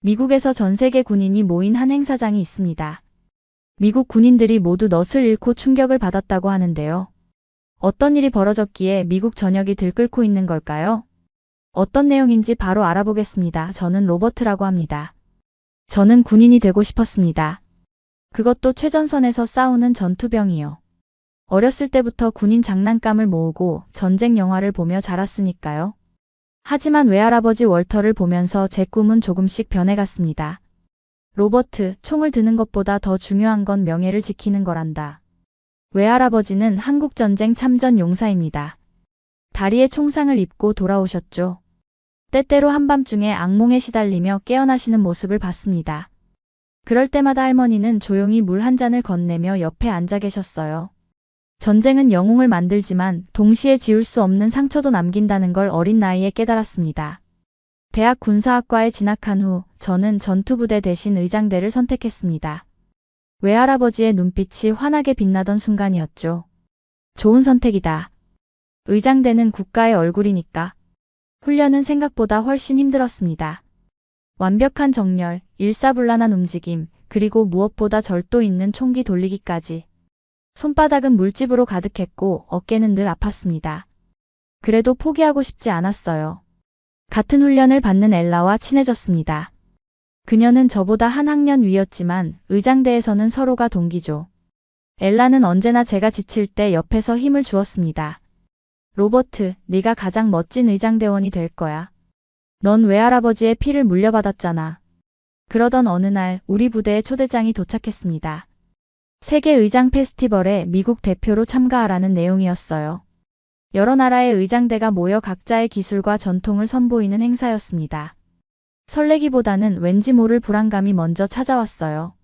미국에서 전 세계 군인이 모인 한 행사장이 있습니다. 미국 군인들이 모두 넛을 잃고 충격을 받았다고 하는데요. 어떤 일이 벌어졌기에 미국 전역이 들끓고 있는 걸까요? 어떤 내용인지 바로 알아보겠습니다. 저는 로버트라고 합니다. 저는 군인이 되고 싶었습니다. 그것도 최전선에서 싸우는 전투병이요. 어렸을 때부터 군인 장난감을 모으고 전쟁 영화를 보며 자랐으니까요. 하지만 외할아버지 월터를 보면서 제 꿈은 조금씩 변해갔습니다. 로버트, 총을 드는 것보다 더 중요한 건 명예를 지키는 거란다. 외할아버지는 한국전쟁 참전 용사입니다. 다리에 총상을 입고 돌아오셨죠. 때때로 한밤중에 악몽에 시달리며 깨어나시는 모습을 봤습니다. 그럴 때마다 할머니는 조용히 물 한 잔을 건네며 옆에 앉아 계셨어요. 전쟁은 영웅을 만들지만 동시에 지울 수 없는 상처도 남긴다는 걸 어린 나이에 깨달았습니다. 대학 군사학과에 진학한 후 저는 전투부대 대신 의장대를 선택했습니다. 외할아버지의 눈빛이 환하게 빛나던 순간이었죠. 좋은 선택이다. 의장대는 국가의 얼굴이니까. 훈련은 생각보다 훨씬 힘들었습니다. 완벽한 정렬, 일사불란한 움직임, 그리고 무엇보다 절도 있는 총기 돌리기까지. 손바닥은 물집으로 가득했고 어깨는 늘 아팠습니다. 그래도 포기하고 싶지 않았어요. 같은 훈련을 받는 엘라와 친해졌습니다. 그녀는 저보다 한 학년 위였지만 의장대에서는 서로가 동기죠. 엘라는 언제나 제가 지칠 때 옆에서 힘을 주었습니다. 로버트, 네가 가장 멋진 의장대원이 될 거야. 넌 외할아버지의 피를 물려받았잖아. 그러던 어느 날 우리 부대에 초대장이 도착했습니다. 세계 의장 페스티벌에 미국 대표로 참가하라는 내용이었어요. 여러 나라의 의장대가 모여 각자의 기술과 전통을 선보이는 행사였습니다. 설레기보다는 왠지 모를 불안감이 먼저 찾아왔어요.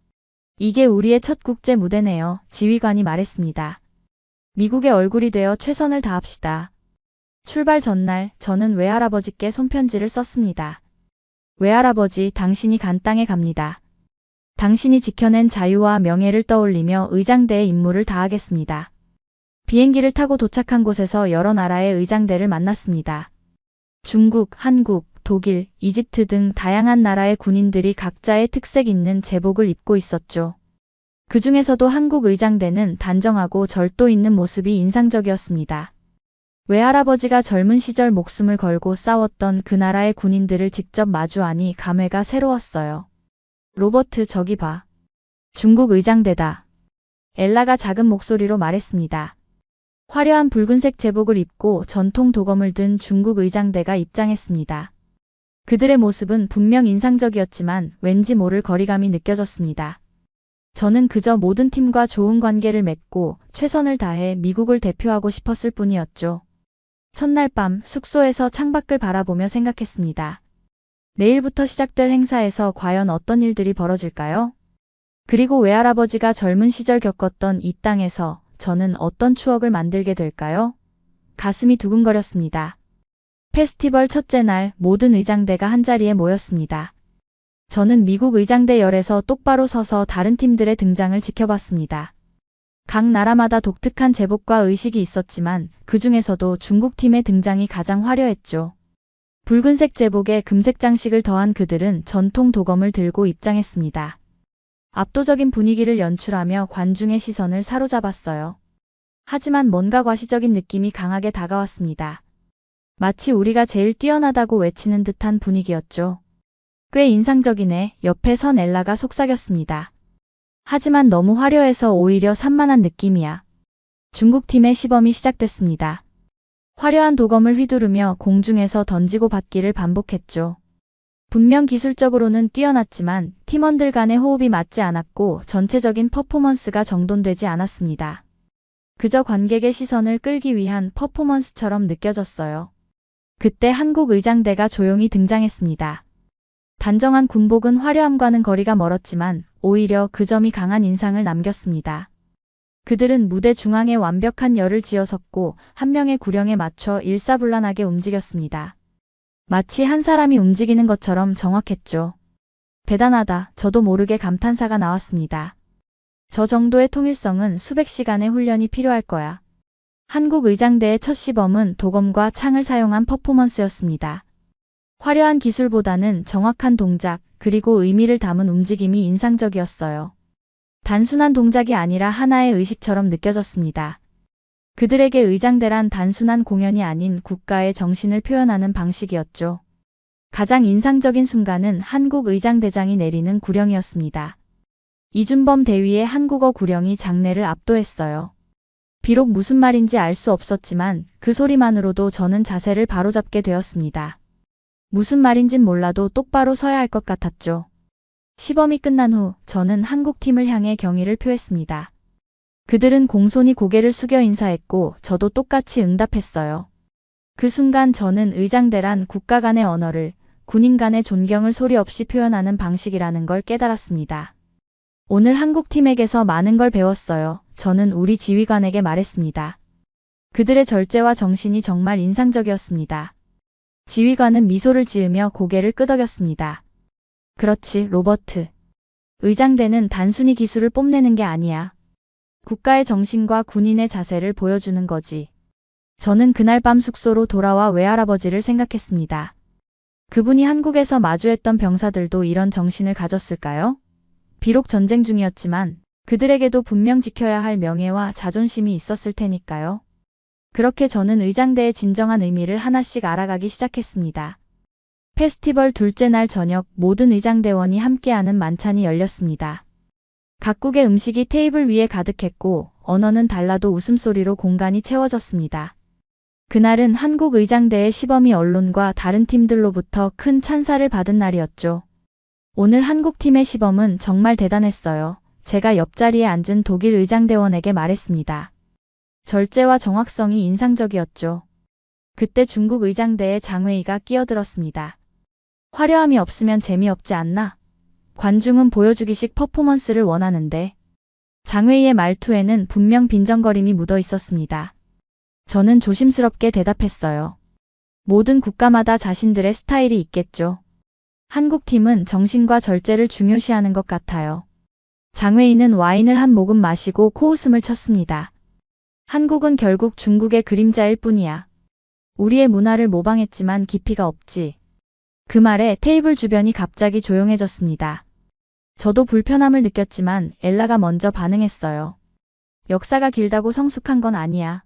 이게 우리의 첫 국제 무대네요. 지휘관이 말했습니다. 미국의 얼굴이 되어 최선을 다합시다. 출발 전날 저는 외할아버지께 손편지를 썼습니다. 외할아버지, 당신이 간 땅에 갑니다. 당신이 지켜낸 자유와 명예를 떠올리며 의장대의 임무를 다하겠습니다. 비행기를 타고 도착한 곳에서 여러 나라의 의장대를 만났습니다. 중국, 한국, 독일, 이집트 등 다양한 나라의 군인들이 각자의 특색 있는 제복을 입고 있었죠. 그 중에서도 한국 의장대는 단정하고 절도 있는 모습이 인상적이었습니다. 외할아버지가 젊은 시절 목숨을 걸고 싸웠던 그 나라의 군인들을 직접 마주하니 감회가 새로웠어요. 로버트, 저기 봐. 중국 의장대다. 엘라가 작은 목소리로 말했습니다. 화려한 붉은색 제복을 입고 전통 도검을 든 중국 의장대가 입장했습니다. 그들의 모습은 분명 인상적이었지만 왠지 모를 거리감이 느껴졌습니다. 저는 그저 모든 팀과 좋은 관계를 맺고 최선을 다해 미국을 대표하고 싶었을 뿐이었죠. 첫날 밤 숙소에서 창밖을 바라보며 생각했습니다. 내일부터 시작될 행사에서 과연 어떤 일들이 벌어질까요? 그리고 외할아버지가 젊은 시절 겪었던 이 땅에서 저는 어떤 추억을 만들게 될까요? 가슴이 두근거렸습니다. 페스티벌 첫째 날 모든 의장대가 한자리에 모였습니다. 저는 미국 의장대 열에서 똑바로 서서 다른 팀들의 등장을 지켜봤습니다. 각 나라마다 독특한 제복과 의식이 있었지만 그 중에서도 중국 팀의 등장이 가장 화려했죠. 붉은색 제복에 금색 장식을 더한 그들은 전통 도검을 들고 입장했습니다. 압도적인 분위기를 연출하며 관중의 시선을 사로잡았어요. 하지만 뭔가 과시적인 느낌이 강하게 다가왔습니다. 마치 우리가 제일 뛰어나다고 외치는 듯한 분위기였죠. 꽤 인상적이네. 옆에 선 엘라가 속삭였습니다. 하지만 너무 화려해서 오히려 산만한 느낌이야. 중국팀의 시범이 시작됐습니다. 화려한 도검을 휘두르며 공중에서 던지고 받기를 반복했죠. 분명 기술적으로는 뛰어났지만 팀원들 간의 호흡이 맞지 않았고 전체적인 퍼포먼스가 정돈되지 않았습니다. 그저 관객의 시선을 끌기 위한 퍼포먼스처럼 느껴졌어요. 그때 한국 의장대가 조용히 등장했습니다. 단정한 군복은 화려함과는 거리가 멀었지만 오히려 그 점이 강한 인상을 남겼습니다. 그들은 무대 중앙에 완벽한 열을 지어섰고 한 명의 구령에 맞춰 일사불란하게 움직였습니다. 마치 한 사람이 움직이는 것처럼 정확했죠. 대단하다. 저도 모르게 감탄사가 나왔습니다. 저 정도의 통일성은 수백 시간의 훈련이 필요할 거야. 한국 의장대의 첫 시범은 도검과 창을 사용한 퍼포먼스였습니다. 화려한 기술보다는 정확한 동작, 그리고 의미를 담은 움직임이 인상적이었어요. 단순한 동작이 아니라 하나의 의식처럼 느껴졌습니다. 그들에게 의장대란 단순한 공연이 아닌 국가의 정신을 표현하는 방식이었죠. 가장 인상적인 순간은 한국 의장대장이 내리는 구령이었습니다. 이준범 대위의 한국어 구령이 장내를 압도했어요. 비록 무슨 말인지 알 수 없었지만 그 소리만으로도 저는 자세를 바로잡게 되었습니다. 무슨 말인진 몰라도 똑바로 서야 할 것 같았죠. 시범이 끝난 후 저는 한국팀을 향해 경의를 표했습니다. 그들은 공손히 고개를 숙여 인사했고 저도 똑같이 응답했어요. 그 순간 저는 의장대란 국가 간의 언어를, 군인 간의 존경을 소리 없이 표현하는 방식이라는 걸 깨달았습니다. 오늘 한국팀에게서 많은 걸 배웠어요. 저는 우리 지휘관에게 말했습니다. 그들의 절제와 정신이 정말 인상적이었습니다. 지휘관은 미소를 지으며 고개를 끄덕였습니다. 그렇지, 로버트. 의장대는 단순히 기술을 뽐내는 게 아니야. 국가의 정신과 군인의 자세를 보여주는 거지. 저는 그날 밤 숙소로 돌아와 외할아버지를 생각했습니다. 그분이 한국에서 마주했던 병사들도 이런 정신을 가졌을까요? 비록 전쟁 중이었지만 그들에게도 분명 지켜야 할 명예와 자존심이 있었을 테니까요. 그렇게 저는 의장대의 진정한 의미를 하나씩 알아가기 시작했습니다. 페스티벌 둘째 날 저녁 모든 의장대원이 함께하는 만찬이 열렸습니다. 각국의 음식이 테이블 위에 가득했고 언어는 달라도 웃음소리로 공간이 채워졌습니다. 그날은 한국 의장대의 시범이 언론과 다른 팀들로부터 큰 찬사를 받은 날이었죠. 오늘 한국팀의 시범은 정말 대단했어요. 제가 옆자리에 앉은 독일 의장대원에게 말했습니다. 절제와 정확성이 인상적이었죠. 그때 중국 의장대의 장웨이가 끼어들었습니다. 화려함이 없으면 재미없지 않나? 관중은 보여주기식 퍼포먼스를 원하는데. 장웨이의 말투에는 분명 빈정거림이 묻어 있었습니다. 저는 조심스럽게 대답했어요. 모든 국가마다 자신들의 스타일이 있겠죠. 한국팀은 정신과 절제를 중요시하는 것 같아요. 장웨이는 와인을 한 모금 마시고 코웃음을 쳤습니다. 한국은 결국 중국의 그림자일 뿐이야. 우리의 문화를 모방했지만 깊이가 없지. 그 말에 테이블 주변이 갑자기 조용해졌습니다. 저도 불편함을 느꼈지만 엘라가 먼저 반응했어요. 역사가 길다고 성숙한 건 아니야.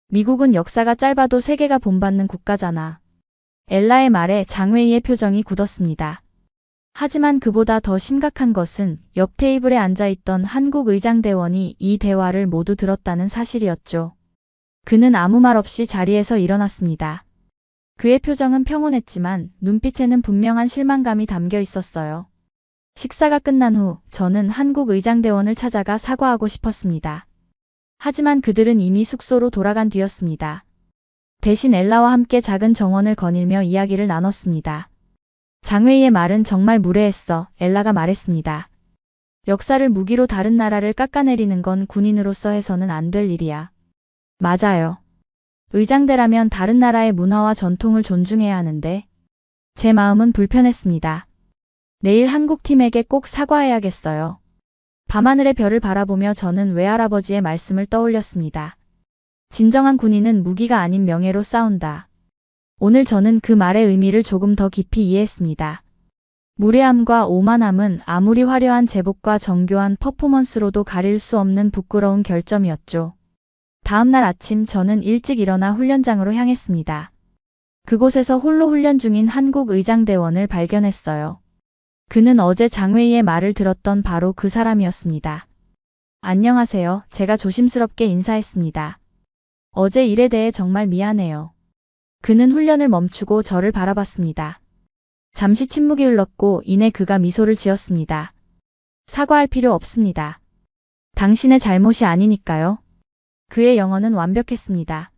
미국은 역사가 짧아도 세계가 본받는 국가잖아. 엘라의 말에 장웨이의 표정이 굳었습니다. 하지만 그보다 더 심각한 것은 옆 테이블에 앉아있던 한국 의장대원이 이 대화를 모두 들었다는 사실이었죠. 그는 아무 말 없이 자리에서 일어났습니다. 그의 표정은 평온했지만 눈빛에는 분명한 실망감이 담겨 있었어요. 식사가 끝난 후 저는 한국 의장대원을 찾아가 사과하고 싶었습니다. 하지만 그들은 이미 숙소로 돌아간 뒤였습니다. 대신 엘라와 함께 작은 정원을 거닐며 이야기를 나눴습니다. 장웨이의 말은 정말 무례했어. 엘라가 말했습니다. 역사를 무기로 다른 나라를 깎아내리는 건 군인으로서 해서는 안 될 일이야. 맞아요. 의장대라면 다른 나라의 문화와 전통을 존중해야 하는데. 제 마음은 불편했습니다. 내일 한국팀에게 꼭 사과해야겠어요. 밤하늘의 별을 바라보며 저는 외할아버지의 말씀을 떠올렸습니다. 진정한 군인은 무기가 아닌 명예로 싸운다. 오늘 저는 그 말의 의미를 조금 더 깊이 이해했습니다. 무례함과 오만함은 아무리 화려한 제복과 정교한 퍼포먼스로도 가릴 수 없는 부끄러운 결점이었죠. 다음 날 아침 저는 일찍 일어나 훈련장으로 향했습니다. 그곳에서 홀로 훈련 중인 한국 의장대원을 발견했어요. 그는 어제 장웨이의 말을 들었던 바로 그 사람이었습니다. 안녕하세요. 제가 조심스럽게 인사했습니다. 어제 일에 대해 정말 미안해요. 그는 훈련을 멈추고 저를 바라봤습니다. 잠시 침묵이 흘렀고 이내 그가 미소를 지었습니다. 사과할 필요 없습니다. 당신의 잘못이 아니니까요. 그의 영어는 완벽했습니다.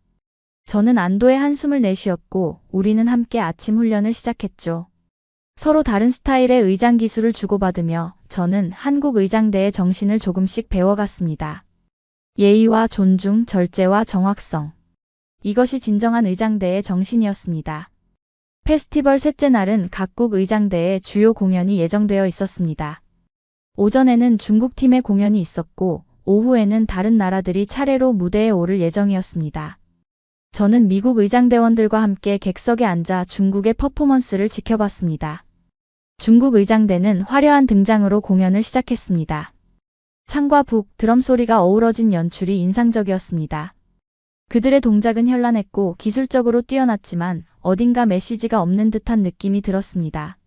저는 안도의 한숨을 내쉬었고 우리는 함께 아침 훈련을 시작했죠. 서로 다른 스타일의 의장 기술을 주고받으며 저는 한국 의장대의 정신을 조금씩 배워갔습니다. 예의와 존중, 절제와 정확성. 이것이 진정한 의장대의 정신이었습니다. 페스티벌 셋째 날은 각국 의장대의 주요 공연이 예정되어 있었습니다. 오전에는 중국팀의 공연이 있었고 오후에는 다른 나라들이 차례로 무대에 오를 예정이었습니다. 저는 미국 의장대원들과 함께 객석에 앉아 중국의 퍼포먼스를 지켜봤습니다. 중국 의장대는 화려한 등장으로 공연을 시작했습니다. 창과 북, 드럼 소리가 어우러진 연출이 인상적이었습니다. 그들의 동작은 현란했고 기술적으로 뛰어났지만 어딘가 메시지가 없는 듯한 느낌이 들었습니다.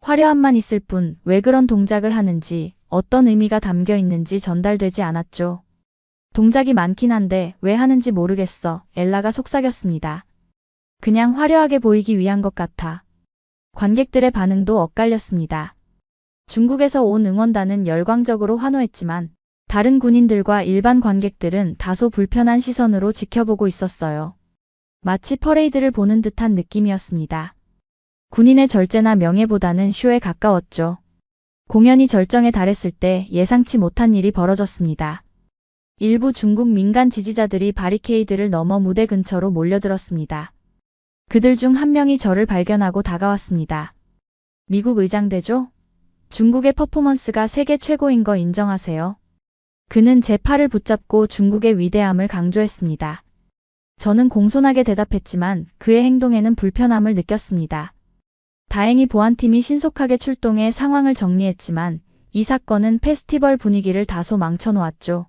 화려함만 있을 뿐 왜 그런 동작을 하는지, 어떤 의미가 담겨 있는지 전달되지 않았죠. 동작이 많긴 한데 왜 하는지 모르겠어. 엘라가 속삭였습니다. 그냥 화려하게 보이기 위한 것 같아. 관객들의 반응도 엇갈렸습니다. 중국에서 온 응원단은 열광적으로 환호했지만 다른 군인들과 일반 관객들은 다소 불편한 시선으로 지켜보고 있었어요. 마치 퍼레이드를 보는 듯한 느낌이었습니다. 군인의 절제나 명예보다는 쇼에 가까웠죠. 공연이 절정에 달했을 때 예상치 못한 일이 벌어졌습니다. 일부 중국 민간 지지자들이 바리케이드를 넘어 무대 근처로 몰려들었습니다. 그들 중 한 명이 저를 발견하고 다가왔습니다. 미국 의장대죠? 중국의 퍼포먼스가 세계 최고인 거 인정하세요? 그는 제 팔을 붙잡고 중국의 위대함을 강조했습니다. 저는 공손하게 대답했지만 그의 행동에는 불편함을 느꼈습니다. 다행히 보안팀이 신속하게 출동해 상황을 정리했지만 이 사건은 페스티벌 분위기를 다소 망쳐놓았죠.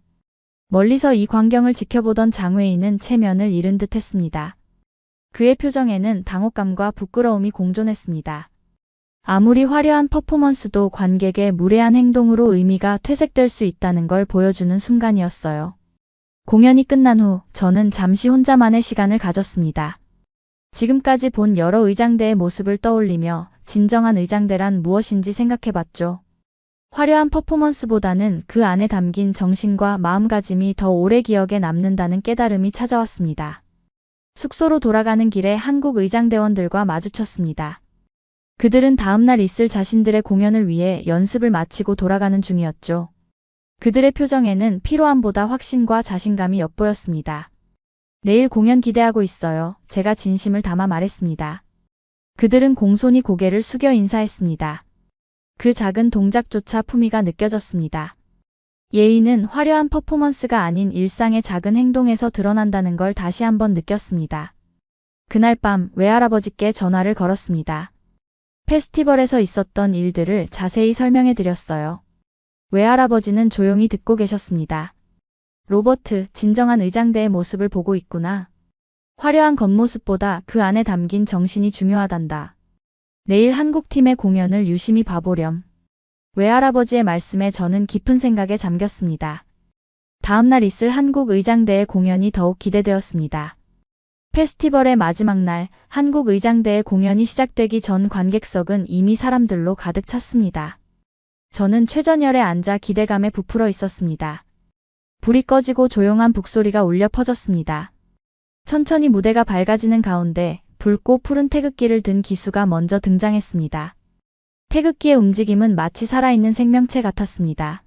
멀리서 이 광경을 지켜보던 장외인은 체면을 잃은 듯 했습니다. 그의 표정에는 당혹감과 부끄러움이 공존했습니다. 아무리 화려한 퍼포먼스도 관객의 무례한 행동으로 의미가 퇴색될 수 있다는 걸 보여주는 순간이었어요. 공연이 끝난 후 저는 잠시 혼자만의 시간을 가졌습니다. 지금까지 본 여러 의장대의 모습을 떠올리며 진정한 의장대란 무엇인지 생각해봤죠. 화려한 퍼포먼스보다는 그 안에 담긴 정신과 마음가짐이 더 오래 기억에 남는다는 깨달음이 찾아왔습니다. 숙소로 돌아가는 길에 한국 의장대원들과 마주쳤습니다. 그들은 다음날 있을 자신들의 공연을 위해 연습을 마치고 돌아가는 중이었죠. 그들의 표정에는 피로함보다 확신과 자신감이 엿보였습니다. 내일 공연 기대하고 있어요. 제가 진심을 담아 말했습니다. 그들은 공손히 고개를 숙여 인사했습니다. 그 작은 동작조차 품위가 느껴졌습니다. 예의는 화려한 퍼포먼스가 아닌 일상의 작은 행동에서 드러난다는 걸 다시 한번 느꼈습니다. 그날 밤 외할아버지께 전화를 걸었습니다. 페스티벌에서 있었던 일들을 자세히 설명해 드렸어요. 외할아버지는 조용히 듣고 계셨습니다. 로버트, 진정한 의장대의 모습을 보고 있구나. 화려한 겉모습보다 그 안에 담긴 정신이 중요하단다. 내일 한국팀의 공연을 유심히 봐보렴. 외할아버지의 말씀에 저는 깊은 생각에 잠겼습니다. 다음날 있을 한국 의장대의 공연이 더욱 기대되었습니다. 페스티벌의 마지막 날 한국 의장대의 공연이 시작되기 전 관객석은 이미 사람들로 가득 찼습니다. 저는 최전열에 앉아 기대감에 부풀어 있었습니다. 불이 꺼지고 조용한 북소리가 울려 퍼졌습니다. 천천히 무대가 밝아지는 가운데 붉고 푸른 태극기를 든 기수가 먼저 등장했습니다. 태극기의 움직임은 마치 살아있는 생명체 같았습니다.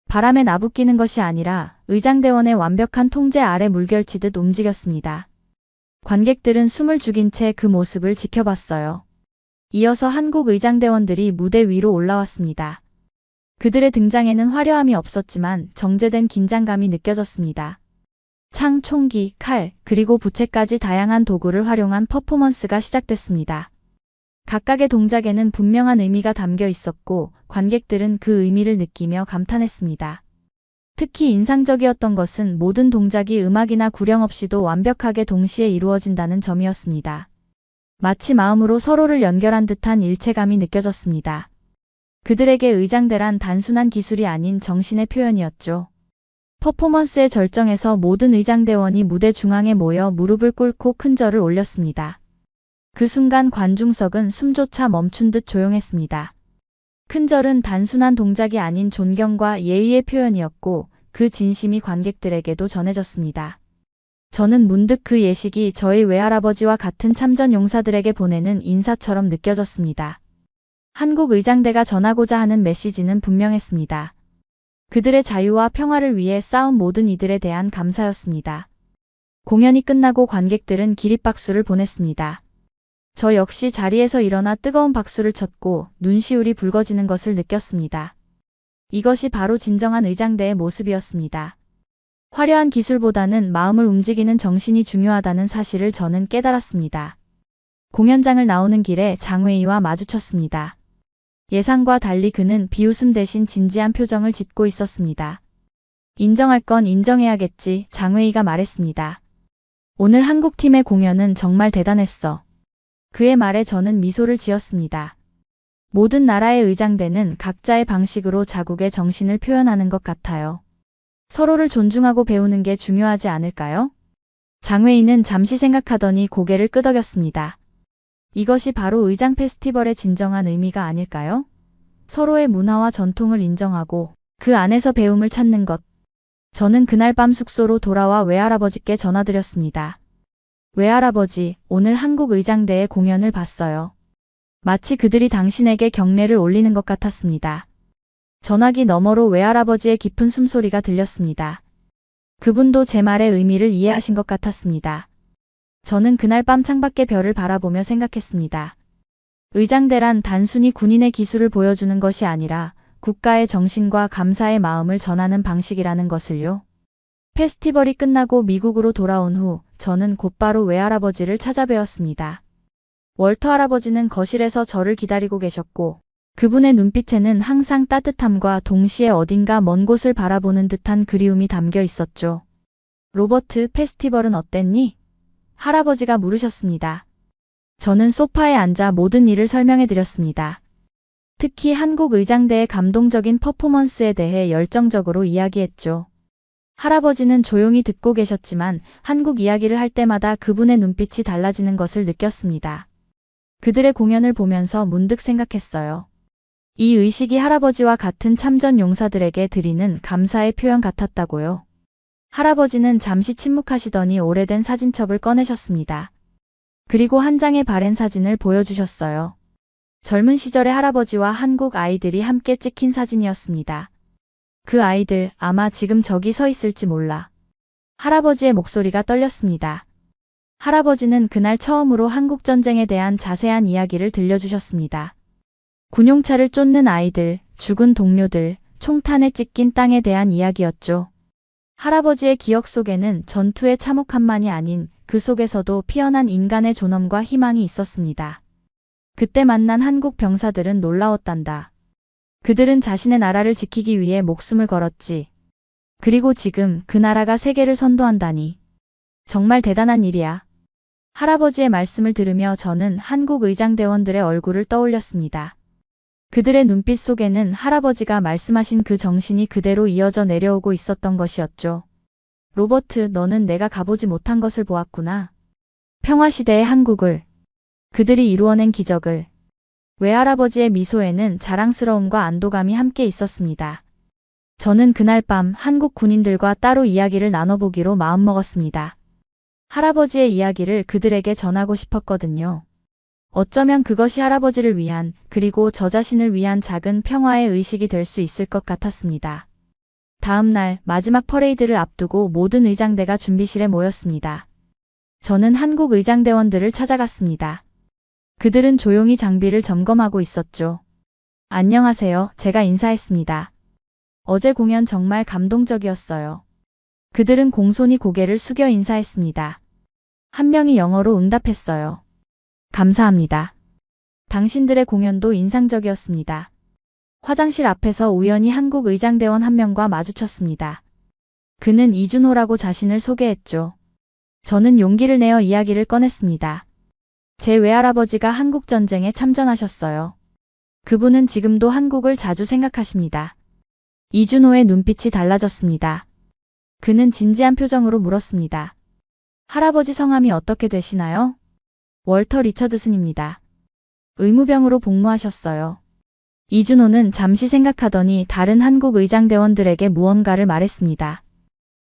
바람에 나부끼는 것이 아니라 의장대원의 완벽한 통제 아래 물결치듯 움직였습니다. 관객들은 숨을 죽인 채 그 모습을 지켜봤어요. 이어서 한국 의장대원들이 무대 위로 올라왔습니다. 그들의 등장에는 화려함이 없었지만 정제된 긴장감이 느껴졌습니다. 창, 총기, 칼, 그리고 부채까지 다양한 도구를 활용한 퍼포먼스가 시작됐습니다. 각각의 동작에는 분명한 의미가 담겨 있었고 관객들은 그 의미를 느끼며 감탄했습니다. 특히 인상적이었던 것은 모든 동작이 음악이나 구령 없이도 완벽하게 동시에 이루어진다는 점이었습니다. 마치 마음으로 서로를 연결한 듯한 일체감이 느껴졌습니다. 그들에게 의장대란 단순한 기술이 아닌 정신의 표현이었죠. 퍼포먼스의 절정에서 모든 의장대원이 무대 중앙에 모여 무릎을 꿇고 큰 절을 올렸습니다. 그 순간 관중석은 숨조차 멈춘 듯 조용했습니다. 큰 절은 단순한 동작이 아닌 존경과 예의의 표현이었고 그 진심이 관객들에게도 전해졌습니다. 저는 문득 그 예식이 저희 외할아버지와 같은 참전 용사들에게 보내는 인사처럼 느껴졌습니다. 한국 의장대가 전하고자 하는 메시지는 분명했습니다. 그들의 자유와 평화를 위해 싸운 모든 이들에 대한 감사였습니다. 공연이 끝나고 관객들은 기립박수를 보냈습니다. 저 역시 자리에서 일어나 뜨거운 박수를 쳤고 눈시울이 붉어지는 것을 느꼈습니다. 이것이 바로 진정한 의장대의 모습이었습니다. 화려한 기술보다는 마음을 움직이는 정신이 중요하다는 사실을 저는 깨달았습니다. 공연장을 나오는 길에 장웨이와 마주쳤습니다. 예상과 달리 그는 비웃음 대신 진지한 표정을 짓고 있었습니다. 인정할 건 인정해야겠지, 장웨이가 말했습니다. 오늘 한국팀의 공연은 정말 대단했어. 그의 말에 저는 미소를 지었습니다. 모든 나라의 의장대는 각자의 방식으로 자국의 정신을 표현하는 것 같아요. 서로를 존중하고 배우는 게 중요하지 않을까요? 장웨이는 잠시 생각하더니 고개를 끄덕였습니다. 이것이 바로 의장 페스티벌의 진정한 의미가 아닐까요? 서로의 문화와 전통을 인정하고 그 안에서 배움을 찾는 것. 저는 그날 밤 숙소로 돌아와 외할아버지께 전화드렸습니다. 외할아버지, 오늘 한국 의장대의 공연을 봤어요. 마치 그들이 당신에게 경례를 올리는 것 같았습니다. 전화기 너머로 외할아버지의 깊은 숨소리가 들렸습니다. 그분도 제 말의 의미를 이해하신 것 같았습니다. 저는 그날 밤 창밖의 별을 바라보며 생각했습니다. 의장대란 단순히 군인의 기술을 보여주는 것이 아니라 국가의 정신과 감사의 마음을 전하는 방식이라는 것을요. 페스티벌이 끝나고 미국으로 돌아온 후 저는 곧바로 외할아버지를 찾아뵈었습니다. 월터 할아버지는 거실에서 저를 기다리고 계셨고 그분의 눈빛에는 항상 따뜻함과 동시에 어딘가 먼 곳을 바라보는 듯한 그리움이 담겨 있었죠. 로버트, 페스티벌은 어땠니? 할아버지가 물으셨습니다. 저는 소파에 앉아 모든 일을 설명해 드렸습니다. 특히 한국 의장대의 감동적인 퍼포먼스에 대해 열정적으로 이야기했죠. 할아버지는 조용히 듣고 계셨지만 한국 이야기를 할 때마다 그분의 눈빛이 달라지는 것을 느꼈습니다. 그들의 공연을 보면서 문득 생각했어요. 이 의식이 할아버지와 같은 참전 용사들에게 드리는 감사의 표현 같았다고요. 할아버지는 잠시 침묵하시더니 오래된 사진첩을 꺼내셨습니다. 그리고 한 장의 바랜 사진을 보여주셨어요. 젊은 시절의 할아버지와 한국 아이들이 함께 찍힌 사진이었습니다. 그 아이들 아마 지금 저기 서 있을지 몰라. 할아버지의 목소리가 떨렸습니다. 할아버지는 그날 처음으로 한국전쟁에 대한 자세한 이야기를 들려주셨습니다. 군용차를 쫓는 아이들, 죽은 동료들, 총탄에 찢긴 땅에 대한 이야기였죠. 할아버지의 기억 속에는 전투의 참혹함만이 아닌 그 속에서도 피어난 인간의 존엄과 희망이 있었습니다. 그때 만난 한국 병사들은 놀라웠단다. 그들은 자신의 나라를 지키기 위해 목숨을 걸었지. 그리고 지금 그 나라가 세계를 선도한다니. 정말 대단한 일이야. 할아버지의 말씀을 들으며 저는 한국 의장대원들의 얼굴을 떠올렸습니다. 그들의 눈빛 속에는 할아버지가 말씀하신 그 정신이 그대로 이어져 내려오고 있었던 것이었죠. 로버트, 너는 내가 가보지 못한 것을 보았구나. 평화시대의 한국을. 그들이 이루어낸 기적을. 외할아버지의 미소에는 자랑스러움과 안도감이 함께 있었습니다. 저는 그날 밤 한국 군인들과 따로 이야기를 나눠보기로 마음먹었습니다. 할아버지의 이야기를 그들에게 전하고 싶었거든요. 어쩌면 그것이 할아버지를 위한 그리고 저 자신을 위한 작은 평화의 의식이 될 수 있을 것 같았습니다. 다음 날 마지막 퍼레이드를 앞두고 모든 의장대가 준비실에 모였습니다. 저는 한국 의장대원들을 찾아갔습니다. 그들은 조용히 장비를 점검하고 있었죠. 안녕하세요. 제가 인사했습니다. 어제 공연 정말 감동적이었어요. 그들은 공손히 고개를 숙여 인사했습니다. 한 명이 영어로 응답했어요. 감사합니다. 당신들의 공연도 인상적이었습니다. 화장실 앞에서 우연히 한국 의장대원 한 명과 마주쳤습니다. 그는 이준호라고 자신을 소개했죠. 저는 용기를 내어 이야기를 꺼냈습니다. 제 외할아버지가 한국전쟁에 참전하셨어요. 그분은 지금도 한국을 자주 생각하십니다. 이준호의 눈빛이 달라졌습니다. 그는 진지한 표정으로 물었습니다. 할아버지 성함이 어떻게 되시나요? 월터 리처드슨입니다. 의무병으로 복무하셨어요. 이준호는 잠시 생각하더니 다른 한국 의장대원들에게 무언가를 말했습니다.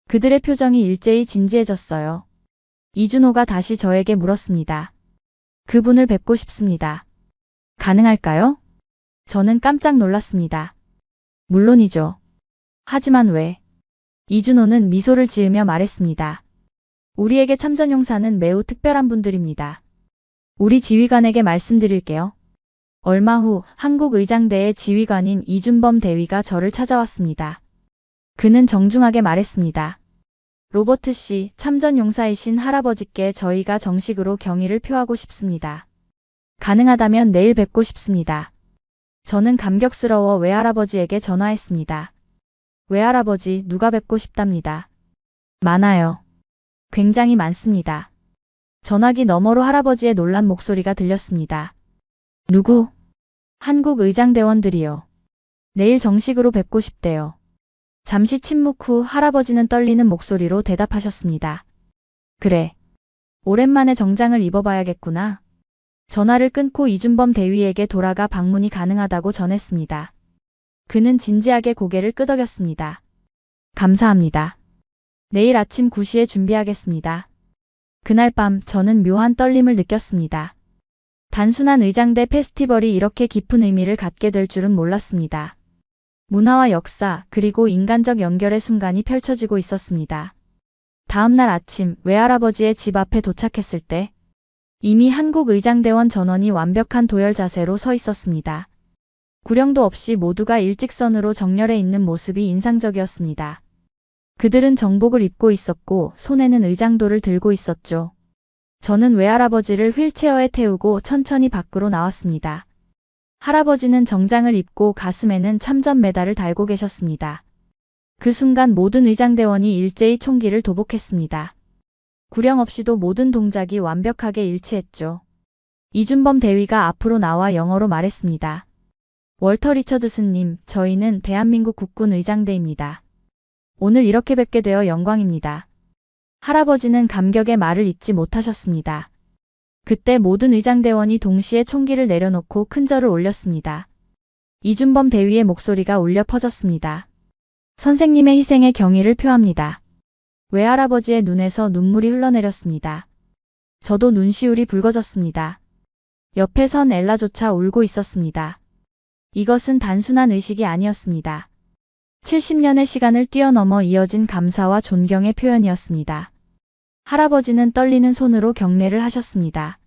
그들의 표정이 일제히 진지해졌어요. 이준호가 다시 저에게 물었습니다. 그분을 뵙고 싶습니다. 가능할까요? 저는 깜짝 놀랐습니다. 물론이죠. 하지만 왜? 이준호는 미소를 지으며 말했습니다. 우리에게 참전용사는 매우 특별한 분들입니다. 우리 지휘관에게 말씀드릴게요. 얼마 후 한국 의장대의 지휘관인 이준범 대위가 저를 찾아왔습니다. 그는 정중하게 말했습니다. 로버트 씨, 참전용사이신 할아버지께 저희가 정식으로 경의를 표하고 싶습니다. 가능하다면 내일 뵙고 싶습니다. 저는 감격스러워 외할아버지에게 전화했습니다. 외할아버지, 누가 뵙고 싶답니다. 많아요. 굉장히 많습니다. 전화기 너머로 할아버지의 놀란 목소리가 들렸습니다. 누구? 한국 의장대원들이요. 내일 정식으로 뵙고 싶대요. 잠시 침묵 후 할아버지는 떨리는 목소리로 대답하셨습니다. 그래. 오랜만에 정장을 입어봐야겠구나. 전화를 끊고 이준범 대위에게 돌아가 방문이 가능하다고 전했습니다. 그는 진지하게 고개를 끄덕였습니다. 감사합니다. 내일 아침 9시에 준비하겠습니다. 그날 밤 저는 묘한 떨림을 느꼈습니다. 단순한 의장대 페스티벌이 이렇게 깊은 의미를 갖게 될 줄은 몰랐습니다. 문화와 역사 그리고 인간적 연결의 순간이 펼쳐지고 있었습니다. 다음 날 아침 외할아버지의 집 앞에 도착했을 때 이미 한국의장대원 전원이 완벽한 도열 자세로 서 있었습니다. 구령도 없이 모두가 일직선으로 정렬해 있는 모습이 인상적이었습니다. 그들은 정복을 입고 있었고 손에는 의장도를 들고 있었죠. 저는 외할아버지를 휠체어에 태우고 천천히 밖으로 나왔습니다. 할아버지는 정장을 입고 가슴에는 참전 메달을 달고 계셨습니다. 그 순간 모든 의장대원이 일제히 총기를 도복했습니다. 구령 없이도 모든 동작이 완벽하게 일치했죠. 이준범 대위가 앞으로 나와 영어로 말했습니다. 월터 리처드슨님, 저희는 대한민국 국군 의장대입니다. 오늘 이렇게 뵙게 되어 영광입니다. 할아버지는 감격의 말을 잇지 못하셨습니다. 그때 모든 의장대원이 동시에 총기를 내려놓고 큰 절을 올렸습니다. 이준범 대위의 목소리가 울려 퍼졌습니다. 선생님의 희생에 경의를 표합니다. 외할아버지의 눈에서 눈물이 흘러내렸습니다. 저도 눈시울이 붉어졌습니다. 옆에 선 엘라조차 울고 있었습니다. 이것은 단순한 의식이 아니었습니다. 70년의 시간을 뛰어넘어 이어진 감사와 존경의 표현이었습니다. 할아버지는 떨리는 손으로 경례를 하셨습니다.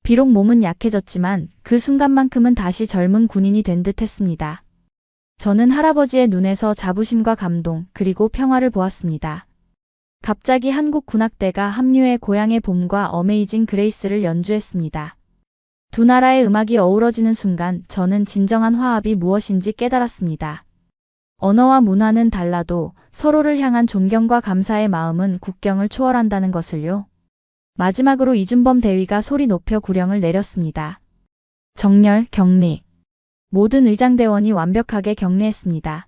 비록 몸은 약해졌지만 그 순간만큼은 다시 젊은 군인이 된 듯 했습니다. 저는 할아버지의 눈에서 자부심과 감동 그리고 평화를 보았습니다. 갑자기 한국 군악대가 합류해 고향의 봄과 어메이징 그레이스를 연주했습니다. 두 나라의 음악이 어우러지는 순간 저는 진정한 화합이 무엇인지 깨달았습니다. 언어와 문화는 달라도 서로를 향한 존경과 감사의 마음은 국경을 초월한다는 것을요. 마지막으로 이준범 대위가 소리 높여 구령을 내렸습니다. 정렬, 격리. 모든 의장대원이 완벽하게 격리했습니다.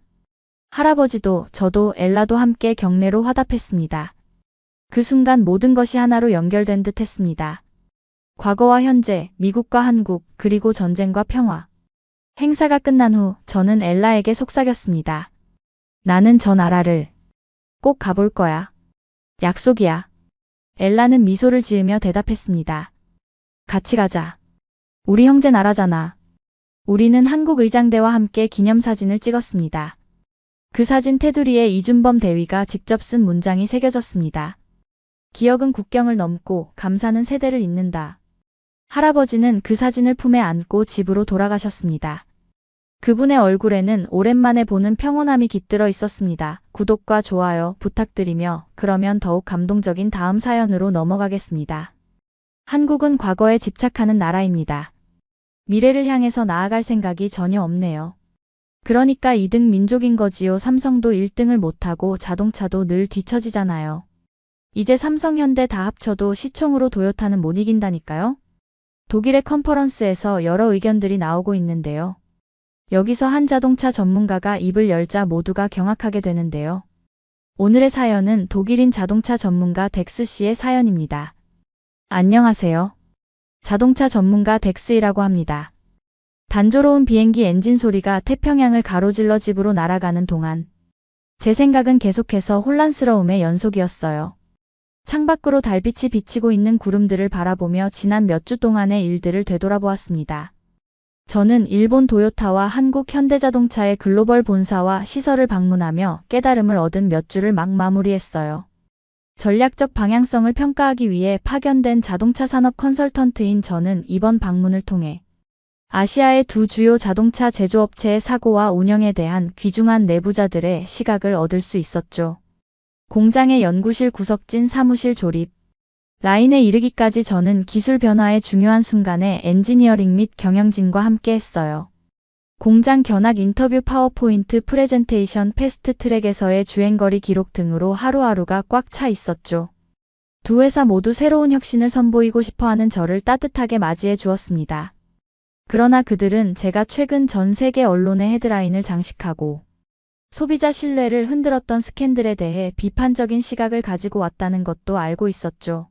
할아버지도 저도 엘라도 함께 경례로 화답했습니다. 그 순간 모든 것이 하나로 연결된 듯 했습니다. 과거와 현재, 미국과 한국, 그리고 전쟁과 평화. 행사가 끝난 후 저는 엘라에게 속삭였습니다. 나는 저 나라를 꼭 가볼 거야. 약속이야. 엘라는 미소를 지으며 대답했습니다. 같이 가자. 우리 형제 나라잖아. 우리는 한국 의장대와 함께 기념사진을 찍었습니다. 그 사진 테두리에 이준범 대위가 직접 쓴 문장이 새겨졌습니다. 기억은 국경을 넘고 감사는 세대를 잇는다. 할아버지는 그 사진을 품에 안고 집으로 돌아가셨습니다. 그분의 얼굴에는 오랜만에 보는 평온함이 깃들어 있었습니다. 구독과 좋아요 부탁드리며 그러면 더욱 감동적인 다음 사연으로 넘어가겠습니다. 한국은 과거에 집착하는 나라입니다. 미래를 향해서 나아갈 생각이 전혀 없네요. 그러니까 2등 민족인 거지요. 삼성도 1등을 못하고 자동차도 늘 뒤처지잖아요. 이제 삼성 현대 다 합쳐도 시총으로 도요타는 못 이긴다니까요. 독일의 컨퍼런스에서 여러 의견들이 나오고 있는데요. 여기서 한 자동차 전문가가 입을 열자 모두가 경악하게 되는데요. 오늘의 사연은 독일인 자동차 전문가 덱스 씨의 사연입니다. 안녕하세요. 자동차 전문가 덱스이라고 합니다. 단조로운 비행기 엔진 소리가 태평양을 가로질러 집으로 날아가는 동안 제 생각은 계속해서 혼란스러움의 연속이었어요. 창밖으로 달빛이 비치고 있는 구름들을 바라보며 지난 몇 주 동안의 일들을 되돌아보았습니다. 저는 일본 도요타와 한국 현대자동차의 글로벌 본사와 시설을 방문하며 깨달음을 얻은 몇 주를 막 마무리했어요. 전략적 방향성을 평가하기 위해 파견된 자동차 산업 컨설턴트인 저는 이번 방문을 통해 아시아의 두 주요 자동차 제조업체의 사고와 운영에 대한 귀중한 내부자들의 시각을 얻을 수 있었죠. 공장의 연구실 구석진 사무실 조립. 라인에 이르기까지 저는 기술 변화의 중요한 순간에 엔지니어링 및 경영진과 함께 했어요. 공장 견학 인터뷰 파워포인트 프레젠테이션 패스트 트랙에서의 주행거리 기록 등으로 하루하루가 꽉 차 있었죠. 두 회사 모두 새로운 혁신을 선보이고 싶어하는 저를 따뜻하게 맞이해 주었습니다. 그러나 그들은 제가 최근 전 세계 언론의 헤드라인을 장식하고 소비자 신뢰를 흔들었던 스캔들에 대해 비판적인 시각을 가지고 왔다는 것도 알고 있었죠.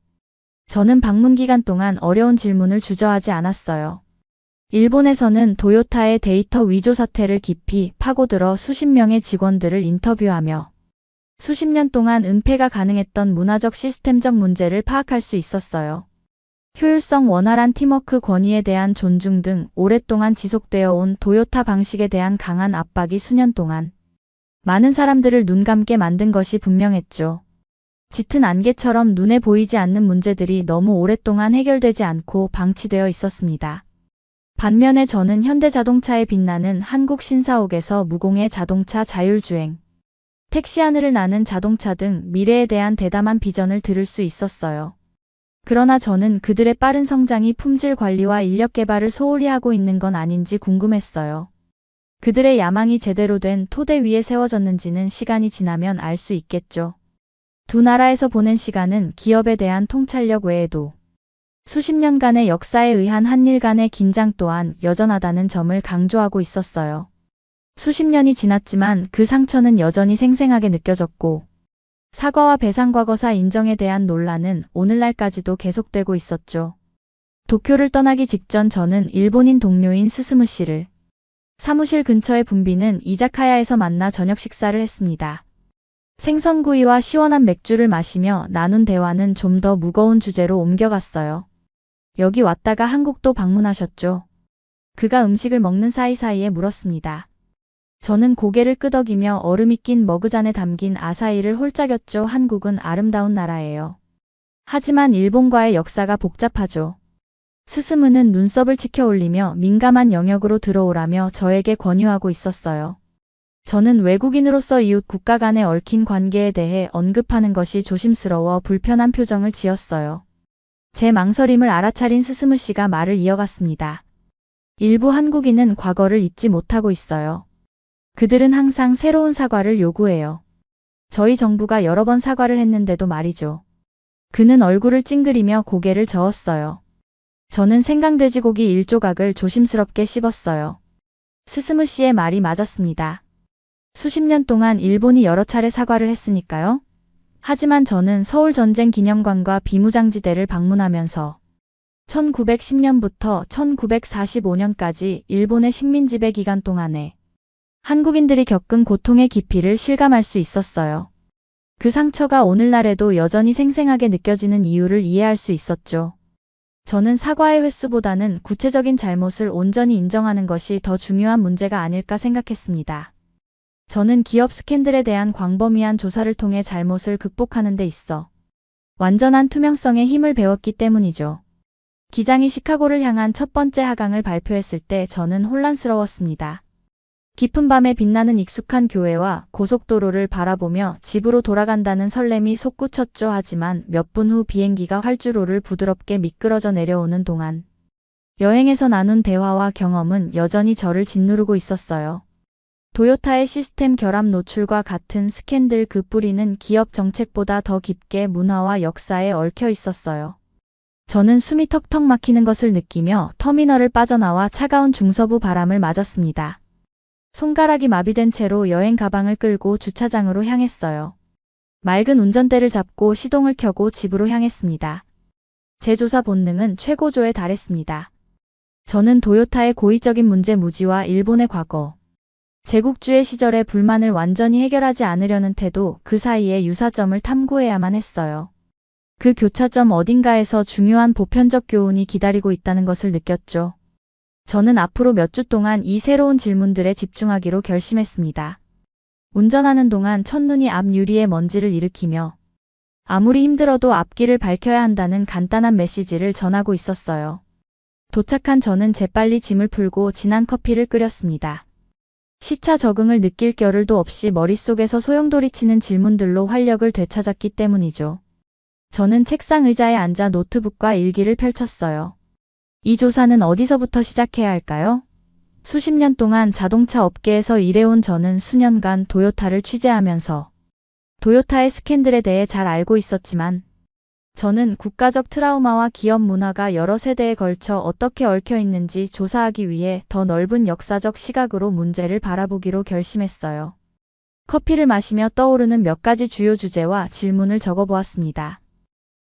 저는 방문 기간 동안 어려운 질문을 주저하지 않았어요. 일본에서는 도요타의 데이터 위조 사태를 깊이 파고들어 수십 명의 직원들을 인터뷰하며 수십 년 동안 은폐가 가능했던 문화적 시스템적 문제를 파악할 수 있었어요. 효율성, 원활한 팀워크, 권위에 대한 존중 등 오랫동안 지속되어 온 도요타 방식에 대한 강한 압박이 수년 동안 많은 사람들을 눈감게 만든 것이 분명했죠. 짙은 안개처럼 눈에 보이지 않는 문제들이 너무 오랫동안 해결되지 않고 방치되어 있었습니다. 반면에 저는 현대자동차에 빛나는 한국 신사옥에서 무공해 자동차 자율주행, 택시 하늘을 나는 자동차 등 미래에 대한 대담한 비전을 들을 수 있었어요. 그러나 저는 그들의 빠른 성장이 품질 관리와 인력 개발을 소홀히 하고 있는 건 아닌지 궁금했어요. 그들의 야망이 제대로 된 토대 위에 세워졌는지는 시간이 지나면 알 수 있겠죠. 두 나라에서 보낸 시간은 기업에 대한 통찰력 외에도 수십 년간의 역사에 의한 한일 간의 긴장 또한 여전하다는 점을 강조하고 있었어요. 수십 년이 지났지만 그 상처는 여전히 생생하게 느껴졌고 사과와 배상 과거사 인정에 대한 논란은 오늘날까지도 계속되고 있었죠. 도쿄를 떠나기 직전 저는 일본인 동료인 스스무 씨를 사무실 근처의 붐비는 이자카야에서 만나 저녁 식사를 했습니다. 생선구이와 시원한 맥주를 마시며 나눈 대화는 좀 더 무거운 주제로 옮겨갔어요. 여기 왔다가 한국도 방문하셨죠? 그가 음식을 먹는 사이사이에 물었습니다. 저는 고개를 끄덕이며 얼음이 낀 머그잔에 담긴 아사히를 홀짝였죠. 한국은 아름다운 나라예요. 하지만 일본과의 역사가 복잡하죠. 스스무는 눈썹을 치켜 올리며 민감한 영역으로 들어오라며 저에게 권유하고 있었어요. 저는 외국인으로서 이웃 국가 간의 얽힌 관계에 대해 언급하는 것이 조심스러워 불편한 표정을 지었어요. 제 망설임을 알아차린 스스무 씨가 말을 이어갔습니다. 일부 한국인은 과거를 잊지 못하고 있어요. 그들은 항상 새로운 사과를 요구해요. 저희 정부가 여러 번 사과를 했는데도 말이죠. 그는 얼굴을 찡그리며 고개를 저었어요. 저는 생강돼지고기 1조각을 조심스럽게 씹었어요. 스스무 씨의 말이 맞았습니다. 수십 년 동안 일본이 여러 차례 사과를 했으니까요. 하지만 저는 서울전쟁기념관과 비무장지대를 방문하면서 1910년부터 1945년까지 일본의 식민지배 기간 동안에 한국인들이 겪은 고통의 깊이를 실감할 수 있었어요. 그 상처가 오늘날에도 여전히 생생하게 느껴지는 이유를 이해할 수 있었죠. 저는 사과의 횟수보다는 구체적인 잘못을 온전히 인정하는 것이 더 중요한 문제가 아닐까 생각했습니다. 저는 기업 스캔들에 대한 광범위한 조사를 통해 잘못을 극복하는 데 있어 완전한 투명성의 힘을 배웠기 때문이죠. 기장이 시카고를 향한 첫 번째 하강을 발표했을 때 저는 혼란스러웠습니다. 깊은 밤에 빛나는 익숙한 교회와 고속도로를 바라보며 집으로 돌아간다는 설렘이 솟구쳤죠. 하지만 몇 분 후 비행기가 활주로를 부드럽게 미끄러져 내려오는 동안 여행에서 나눈 대화와 경험은 여전히 저를 짓누르고 있었어요. 도요타의 시스템 결함 노출과 같은 스캔들 그 뿌리는 기업 정책보다 더 깊게 문화와 역사에 얽혀 있었어요. 저는 숨이 턱턱 막히는 것을 느끼며 터미널을 빠져나와 차가운 중서부 바람을 맞았습니다. 손가락이 마비된 채로 여행 가방을 끌고 주차장으로 향했어요. 맑은 운전대를 잡고 시동을 켜고 집으로 향했습니다. 제 조사 본능은 최고조에 달했습니다. 저는 도요타의 고의적인 문제 무지와 일본의 과거, 제국주의 시절의 불만을 완전히 해결하지 않으려는 태도 그 사이에 유사점을 탐구해야만 했어요. 그 교차점 어딘가에서 중요한 보편적 교훈이 기다리고 있다는 것을 느꼈죠. 저는 앞으로 몇 주 동안 이 새로운 질문들에 집중하기로 결심했습니다. 운전하는 동안 첫눈이 앞 유리에 먼지를 일으키며 아무리 힘들어도 앞길을 밝혀야 한다는 간단한 메시지를 전하고 있었어요. 도착한 저는 재빨리 짐을 풀고 진한 커피를 끓였습니다. 시차 적응을 느낄 겨를도 없이 머릿속에서 소용돌이치는 질문들로 활력을 되찾았기 때문이죠. 저는 책상 의자에 앉아 노트북과 일기를 펼쳤어요. 이 조사는 어디서부터 시작해야 할까요? 수십 년 동안 자동차 업계에서 일해온 저는 수년간 도요타를 취재하면서 도요타의 스캔들에 대해 잘 알고 있었지만 저는 국가적 트라우마와 기업 문화가 여러 세대에 걸쳐 어떻게 얽혀 있는지 조사하기 위해 더 넓은 역사적 시각으로 문제를 바라보기로 결심했어요. 커피를 마시며 떠오르는 몇 가지 주요 주제와 질문을 적어보았습니다.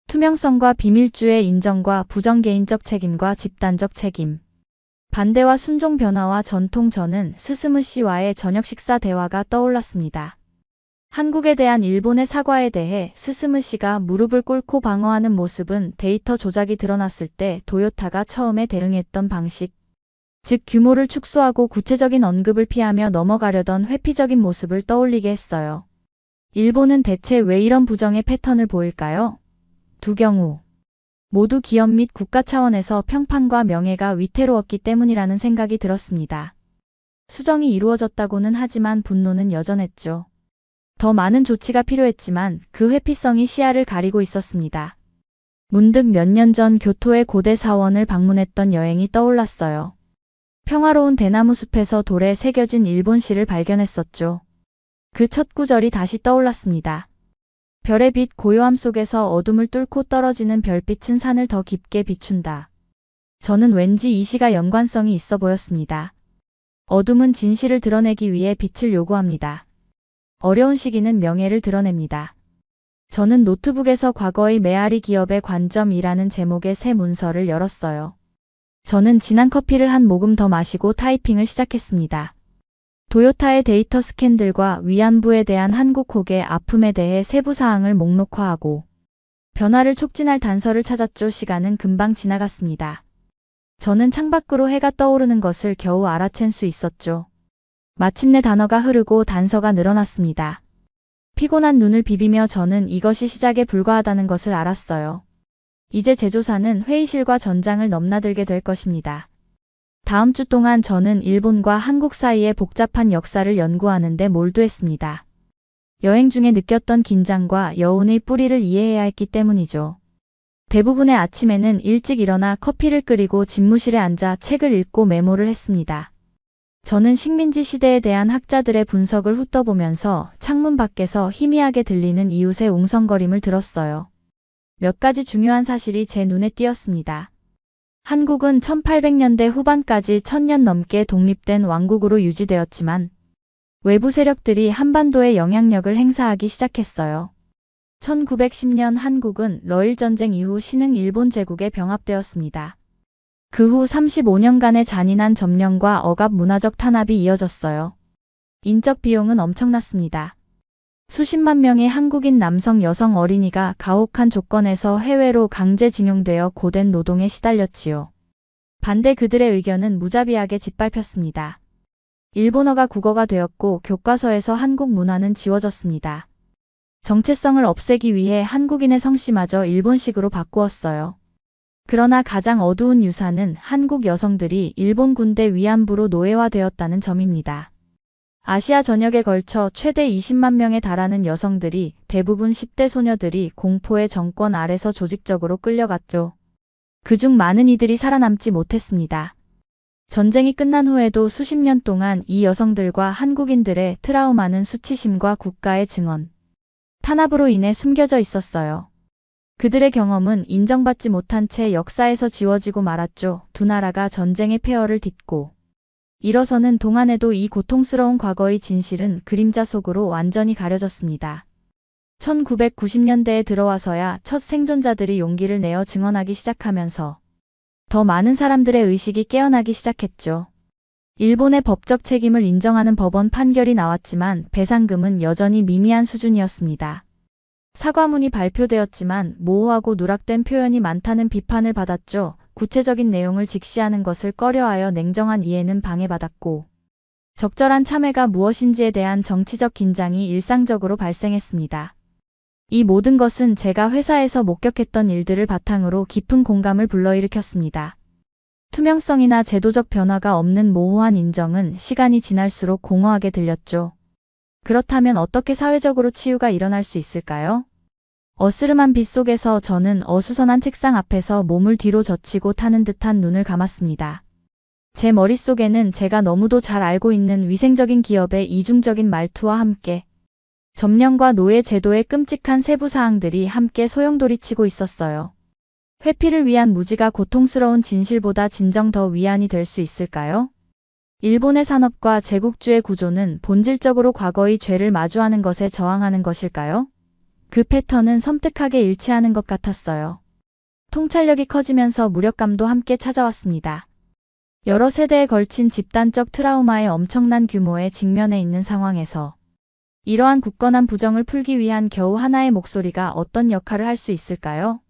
투명성과 비밀주의 인정과 부정 개인적 책임과 집단적 책임. 반대와 순종 변화와 전통. 저는 스스무 씨와의 저녁 식사 대화가 떠올랐습니다. 한국에 대한 일본의 사과에 대해 스스무 씨가 무릎을 꿇고 방어하는 모습은 데이터 조작이 드러났을 때 도요타가 처음에 대응했던 방식, 즉 규모를 축소하고 구체적인 언급을 피하며 넘어가려던 회피적인 모습을 떠올리게 했어요. 일본은 대체 왜 이런 부정의 패턴을 보일까요? 두 경우 모두 기업 및 국가 차원에서 평판과 명예가 위태로웠기 때문이라는 생각이 들었습니다. 수정이 이루어졌다고는 하지만 분노는 여전했죠. 더 많은 조치가 필요했지만 그 회피성이 시야를 가리고 있었습니다. 문득 몇 년 전 교토의 고대 사원을 방문했던 여행이 떠올랐어요. 평화로운 대나무 숲에서 돌에 새겨진 일본시를 발견했었죠. 그 첫 구절이 다시 떠올랐습니다. 별의 빛 고요함 속에서 어둠을 뚫고 떨어지는 별빛은 산을 더 깊게 비춘다. 저는 왠지 이 시가 연관성이 있어 보였습니다. 어둠은 진실을 드러내기 위해 빛을 요구합니다. 어려운 시기는 명예를 드러냅니다. 저는 노트북에서 과거의 메아리 기업의 관점이라는 제목의 새 문서를 열었어요. 저는 진한 커피를 한 모금 더 마시고 타이핑을 시작했습니다. 도요타의 데이터 스캔들과 위안부에 대한 한국혹의 아픔에 대해 세부 사항을 목록화하고 변화를 촉진할 단서를 찾았죠. 시간은 금방 지나갔습니다. 저는 창밖으로 해가 떠오르는 것을 겨우 알아챈 수 있었죠. 마침내 단어가 흐르고 단서가 늘어났습니다. 피곤한 눈을 비비며 저는 이것이 시작에 불과하다는 것을 알았어요. 이제 재조사는 회의실과 전장을 넘나들게 될 것입니다. 다음 주 동안 저는 일본과 한국 사이의 복잡한 역사를 연구하는 데 몰두했습니다. 여행 중에 느꼈던 긴장과 여운의 뿌리를 이해해야 했기 때문이죠. 대부분의 아침에는 일찍 일어나 커피를 끓이고 집무실에 앉아 책을 읽고 메모를 했습니다. 저는 식민지 시대에 대한 학자들의 분석을 훑어보면서 창문 밖에서 희미하게 들리는 이웃의 웅성거림을 들었어요. 몇 가지 중요한 사실이 제 눈에 띄었습니다. 한국은 1800년대 후반까지 1000년 넘게 독립된 왕국으로 유지되었지만 외부 세력들이 한반도에 영향력을 행사하기 시작했어요. 1910년 한국은 러일 전쟁 이후 신흥 일본 제국에 병합되었습니다. 그 후 35년간의 잔인한 점령과 억압 문화적 탄압이 이어졌어요. 인적 비용은 엄청났습니다. 수십만 명의 한국인 남성 여성 어린이가 가혹한 조건에서 해외로 강제징용되어 고된 노동에 시달렸지요. 반대 그들의 의견은 무자비하게 짓밟혔습니다. 일본어가 국어가 되었고 교과서에서 한국 문화는 지워졌습니다. 정체성을 없애기 위해 한국인의 성씨마저 일본식으로 바꾸었어요. 그러나 가장 어두운 유산은 한국 여성들이 일본 군대 위안부로 노예화되었다는 점입니다. 아시아 전역에 걸쳐 최대 20만 명에 달하는 여성들이 대부분 10대 소녀들이 공포의 정권 아래서 조직적으로 끌려갔죠. 그중 많은 이들이 살아남지 못했습니다. 전쟁이 끝난 후에도 수십 년 동안 이 여성들과 한국인들의 트라우마는 수치심과 국가의 증언, 탄압으로 인해 숨겨져 있었어요. 그들의 경험은 인정받지 못한 채 역사에서 지워지고 말았죠. 두 나라가 전쟁의 폐허를 딛고 일어서는 동안에도 이 고통스러운 과거의 진실은 그림자 속으로 완전히 가려졌습니다. 1990년대에 들어와서야 첫 생존자들이 용기를 내어 증언하기 시작하면서 더 많은 사람들의 의식이 깨어나기 시작했죠. 일본의 법적 책임을 인정하는 법원 판결이 나왔지만 배상금은 여전히 미미한 수준이었습니다. 사과문이 발표되었지만 모호하고 누락된 표현이 많다는 비판을 받았죠. 구체적인 내용을 직시하는 것을 꺼려하여 냉정한 이해는 방해받았고 적절한 참회가 무엇인지에 대한 정치적 긴장이 일상적으로 발생했습니다. 이 모든 것은 제가 회사에서 목격했던 일들을 바탕으로 깊은 공감을 불러일으켰습니다. 투명성이나 제도적 변화가 없는 모호한 인정은 시간이 지날수록 공허하게 들렸죠. 그렇다면 어떻게 사회적으로 치유가 일어날 수 있을까요? 어스름한 빛 속에서 저는 어수선한 책상 앞에서 몸을 뒤로 젖히고 타는 듯한 눈을 감았습니다. 제 머릿속에는 제가 너무도 잘 알고 있는 위생적인 기업의 이중적인 말투와 함께 점령과 노예 제도의 끔찍한 세부 사항들이 함께 소용돌이치고 있었어요. 회피를 위한 무지가 고통스러운 진실보다 진정 더 위안이 될 수 있을까요? 일본의 산업과 제국주의 구조는 본질적으로 과거의 죄를 마주하는 것에 저항하는 것일까요? 그 패턴은 섬뜩하게 일치하는 것 같았어요. 통찰력이 커지면서 무력감도 함께 찾아왔습니다. 여러 세대에 걸친 집단적 트라우마의 엄청난 규모에 직면해 있는 상황에서 이러한 굳건한 부정을 풀기 위한 겨우 하나의 목소리가 어떤 역할을 할 수 있을까요?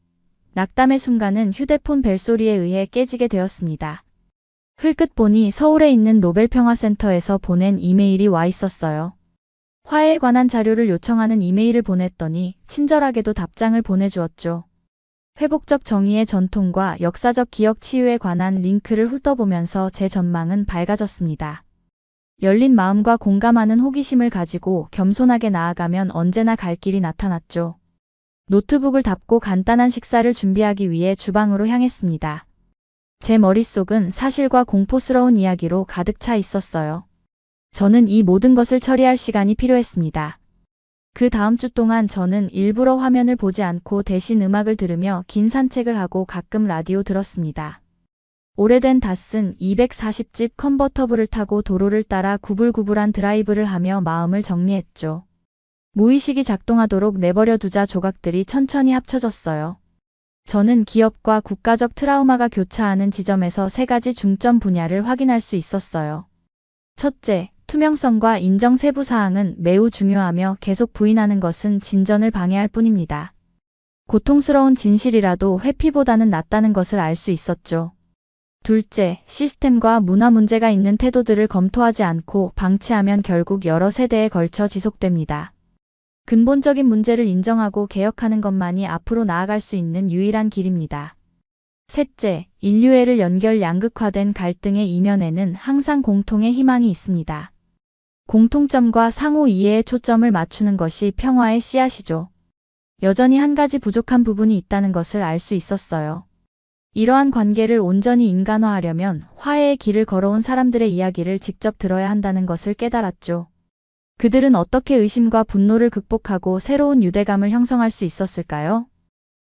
낙담의 순간은 휴대폰 벨소리에 의해 깨지게 되었습니다. 흘끗 보니 서울에 있는 노벨평화센터에서 보낸 이메일이 와 있었어요. 화해에 관한 자료를 요청하는 이메일을 보냈더니 친절하게도 답장을 보내주었죠. 회복적 정의의 전통과 역사적 기억 치유에 관한 링크를 훑어보면서 제 전망은 밝아졌습니다. 열린 마음과 공감하는 호기심을 가지고 겸손하게 나아가면 언제나 갈 길이 나타났죠. 노트북을 닫고 간단한 식사를 준비하기 위해 주방으로 향했습니다. 제 머릿속은 사실과 공포스러운 이야기로 가득 차 있었어요. 저는 이 모든 것을 처리할 시간이 필요했습니다. 그 다음 주 동안 저는 일부러 화면을 보지 않고 대신 음악을 들으며 긴 산책을 하고 가끔 라디오 들었습니다. 오래된 다슨 240집 컨버터블을 타고 도로를 따라 구불구불한 드라이브를 하며 마음을 정리했죠. 무의식이 작동하도록 내버려 두자 조각들이 천천히 합쳐졌어요. 저는 기업과 국가적 트라우마가 교차하는 지점에서 세 가지 중점 분야를 확인할 수 있었어요. 첫째, 투명성과 인정 세부 사항은 매우 중요하며 계속 부인하는 것은 진전을 방해할 뿐입니다. 고통스러운 진실이라도 회피보다는 낫다는 것을 알 수 있었죠. 둘째, 시스템과 문화 문제가 있는 태도들을 검토하지 않고 방치하면 결국 여러 세대에 걸쳐 지속됩니다. 근본적인 문제를 인정하고 개혁하는 것만이 앞으로 나아갈 수 있는 유일한 길입니다. 셋째, 인류애를 연결 양극화된 갈등의 이면에는 항상 공통의 희망이 있습니다. 공통점과 상호 이해에 초점을 맞추는 것이 평화의 씨앗이죠. 여전히 한 가지 부족한 부분이 있다는 것을 알 수 있었어요. 이러한 관계를 온전히 인간화하려면 화해의 길을 걸어온 사람들의 이야기를 직접 들어야 한다는 것을 깨달았죠. 그들은 어떻게 의심과 분노를 극복하고 새로운 유대감을 형성할 수 있었을까요?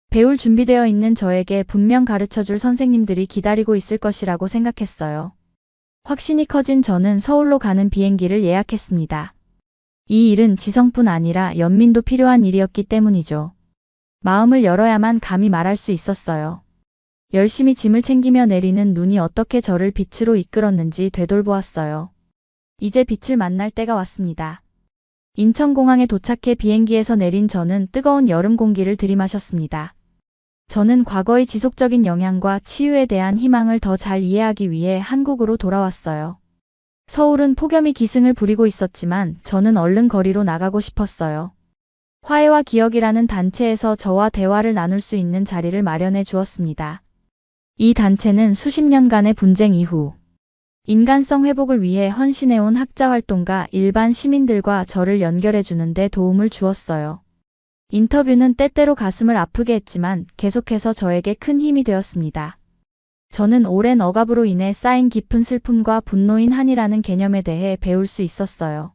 배울 준비되어 있는 저에게 분명 가르쳐줄 선생님들이 기다리고 있을 것이라고 생각했어요. 확신이 커진 저는 서울로 가는 비행기를 예약했습니다. 이 일은 지성뿐 아니라 연민도 필요한 일이었기 때문이죠. 마음을 열어야만 감히 말할 수 있었어요. 열심히 짐을 챙기며 내리는 눈이 어떻게 저를 빛으로 이끌었는지 되돌보았어요. 이제 빛을 만날 때가 왔습니다. 인천공항에 도착해 비행기에서 내린 저는 뜨거운 여름 공기를 들이마셨습니다. 저는 과거의 지속적인 영향과 치유에 대한 희망을 더 잘 이해하기 위해 한국으로 돌아왔어요. 서울은 폭염이 기승을 부리고 있었지만 저는 얼른 거리로 나가고 싶었어요. 화해와 기억이라는 단체에서 저와 대화를 나눌 수 있는 자리를 마련해 주었습니다. 이 단체는 수십 년간의 분쟁 이후 인간성 회복을 위해 헌신해온 학자활동가 일반 시민들과 저를 연결해 주는데 도움을 주었어요. 인터뷰는 때때로 가슴을 아프게 했지만 계속해서 저에게 큰 힘이 되었습니다. 저는 오랜 억압으로 인해 쌓인 깊은 슬픔과 분노인 한이라는 개념에 대해 배울 수 있었어요.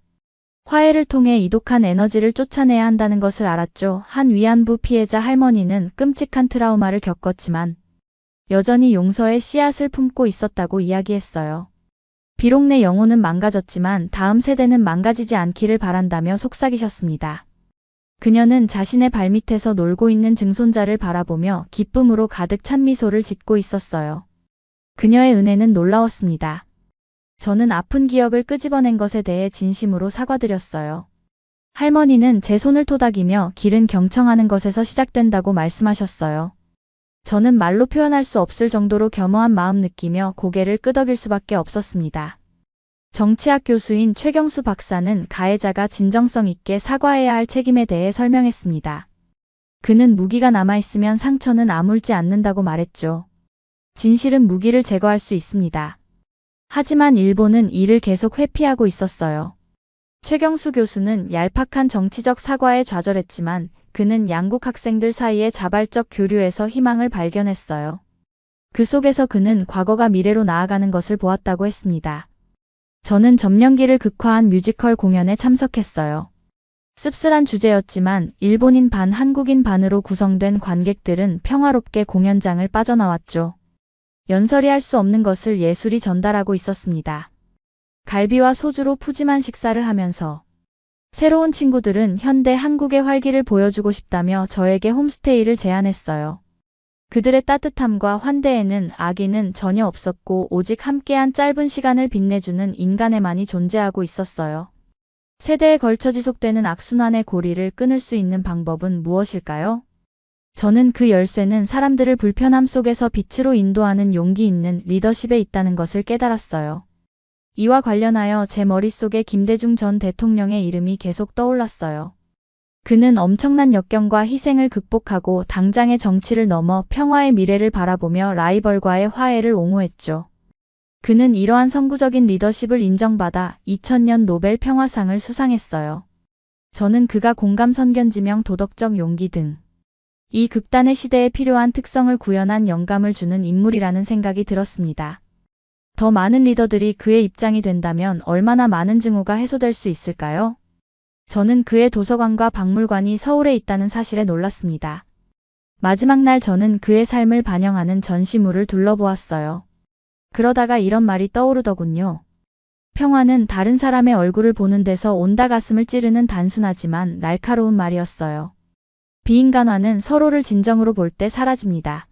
화해를 통해 이독한 에너지를 쫓아내야 한다는 것을 알았죠. 한 위안부 피해자 할머니는 끔찍한 트라우마를 겪었지만 여전히 용서의 씨앗을 품고 있었다고 이야기했어요. 비록 내 영혼은 망가졌지만 다음 세대는 망가지지 않기를 바란다며 속삭이셨습니다. 그녀는 자신의 발밑에서 놀고 있는 증손자를 바라보며 기쁨으로 가득 찬 미소를 짓고 있었어요. 그녀의 은혜는 놀라웠습니다. 저는 아픈 기억을 끄집어낸 것에 대해 진심으로 사과드렸어요. 할머니는 제 손을 토닥이며 길은 경청하는 것에서 시작된다고 말씀하셨어요. 저는 말로 표현할 수 없을 정도로 겸허한 마음 느끼며 고개를 끄덕일 수밖에 없었습니다. 정치학 교수인 최경수 박사는 가해자가 진정성 있게 사과해야 할 책임에 대해 설명했습니다. 그는 무기가 남아있으면 상처는 아물지 않는다고 말했죠. 진실은 무기를 제거할 수 있습니다. 하지만 일본은 이를 계속 회피하고 있었어요. 최경수 교수는 얄팍한 정치적 사과에 좌절했지만 그는 양국 학생들 사이의 자발적 교류에서 희망을 발견했어요. 그 속에서 그는 과거가 미래로 나아가는 것을 보았다고 했습니다. 저는 점령기를 극화한 뮤지컬 공연에 참석했어요. 씁쓸한 주제였지만 일본인 반 한국인 반으로 구성된 관객들은 평화롭게 공연장을 빠져나왔죠. 연설이 할 수 없는 것을 예술이 전달하고 있었습니다. 갈비와 소주로 푸짐한 식사를 하면서 새로운 친구들은 현대 한국의 활기를 보여주고 싶다며 저에게 홈스테이를 제안했어요. 그들의 따뜻함과 환대에는 악의는 전혀 없었고 오직 함께한 짧은 시간을 빛내주는 인간애만이 존재하고 있었어요. 세대에 걸쳐 지속되는 악순환의 고리를 끊을 수 있는 방법은 무엇일까요? 저는 그 열쇠는 사람들을 불편함 속에서 빛으로 인도하는 용기 있는 리더십에 있다는 것을 깨달았어요. 이와 관련하여 제 머릿속에 김대중 전 대통령의 이름이 계속 떠올랐어요. 그는 엄청난 역경과 희생을 극복하고 당장의 정치를 넘어 평화의 미래를 바라보며 라이벌과의 화해를 옹호했죠. 그는 이러한 선구적인 리더십을 인정받아 2000년 노벨 평화상을 수상했어요. 저는 그가 공감 선견지명 도덕적 용기 등 이 극단의 시대에 필요한 특성을 구현한 영감을 주는 인물이라는 생각이 들었습니다. 더 많은 리더들이 그의 입장이 된다면 얼마나 많은 증오가 해소될 수 있을까요? 저는 그의 도서관과 박물관이 서울에 있다는 사실에 놀랐습니다. 마지막 날 저는 그의 삶을 반영하는 전시물을 둘러보았어요. 그러다가 이런 말이 떠오르더군요. 평화는 다른 사람의 얼굴을 보는 데서 온다 가슴을 찌르는 단순하지만 날카로운 말이었어요. 비인간화는 서로를 진정으로 볼 때 사라집니다.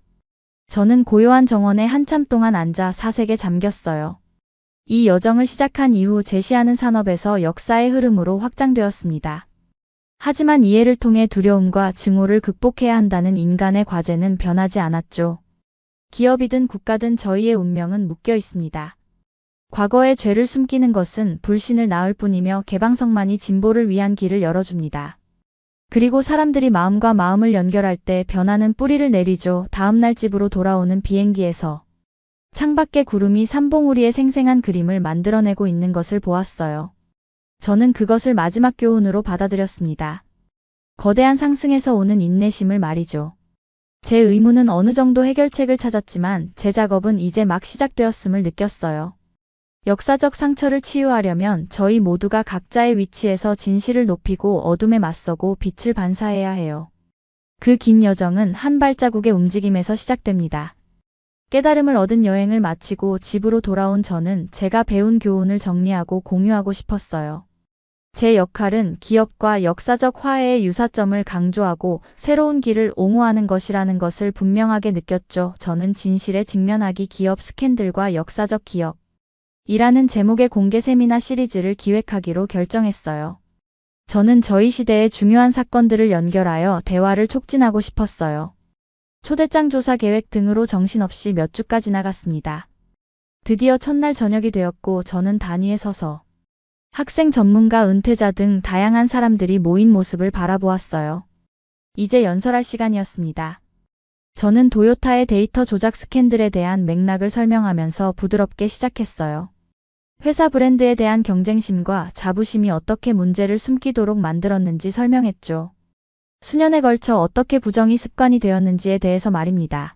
저는 고요한 정원에 한참 동안 앉아 사색에 잠겼어요. 이 여정을 시작한 이후 제시하는 산업에서 역사의 흐름으로 확장되었습니다. 하지만 이해를 통해 두려움과 증오를 극복해야 한다는 인간의 과제는 변하지 않았죠. 기업이든 국가든 저희의 운명은 묶여 있습니다. 과거의 죄를 숨기는 것은 불신을 낳을 뿐이며 개방성만이 진보를 위한 길을 열어줍니다. 그리고 사람들이 마음과 마음을 연결할 때 변화는 뿌리를 내리죠. 다음날 집으로 돌아오는 비행기에서 창밖의 구름이 삼봉우리의 생생한 그림을 만들어내고 있는 것을 보았어요. 저는 그것을 마지막 교훈으로 받아들였습니다. 거대한 상승에서 오는 인내심을 말이죠. 제 의무는 어느 정도 해결책을 찾았지만 제 작업은 이제 막 시작되었음을 느꼈어요. 역사적 상처를 치유하려면 저희 모두가 각자의 위치에서 진실을 높이고 어둠에 맞서고 빛을 반사해야 해요. 그 긴 여정은 한 발자국의 움직임에서 시작됩니다. 깨달음을 얻은 여행을 마치고 집으로 돌아온 저는 제가 배운 교훈을 정리하고 공유하고 싶었어요. 제 역할은 기업과 역사적 화해의 유사점을 강조하고 새로운 길을 옹호하는 것이라는 것을 분명하게 느꼈죠. 저는 진실에 직면하기 기업 스캔들과 역사적 기억 이라는 제목의 공개 세미나 시리즈를 기획하기로 결정했어요. 저는 저희 시대의 중요한 사건들을 연결하여 대화를 촉진하고 싶었어요. 초대장 조사 계획 등으로 정신없이 몇 주가 지나갔습니다. 드디어 첫날 저녁이 되었고 저는 단위에 서서 학생 전문가 은퇴자 등 다양한 사람들이 모인 모습을 바라보았어요. 이제 연설할 시간이었습니다. 저는 도요타의 데이터 조작 스캔들에 대한 맥락을 설명하면서 부드럽게 시작했어요. 회사 브랜드에 대한 경쟁심과 자부심이 어떻게 문제를 숨기도록 만들었는지 설명했죠. 수년에 걸쳐 어떻게 부정이 습관이 되었는지에 대해서 말입니다.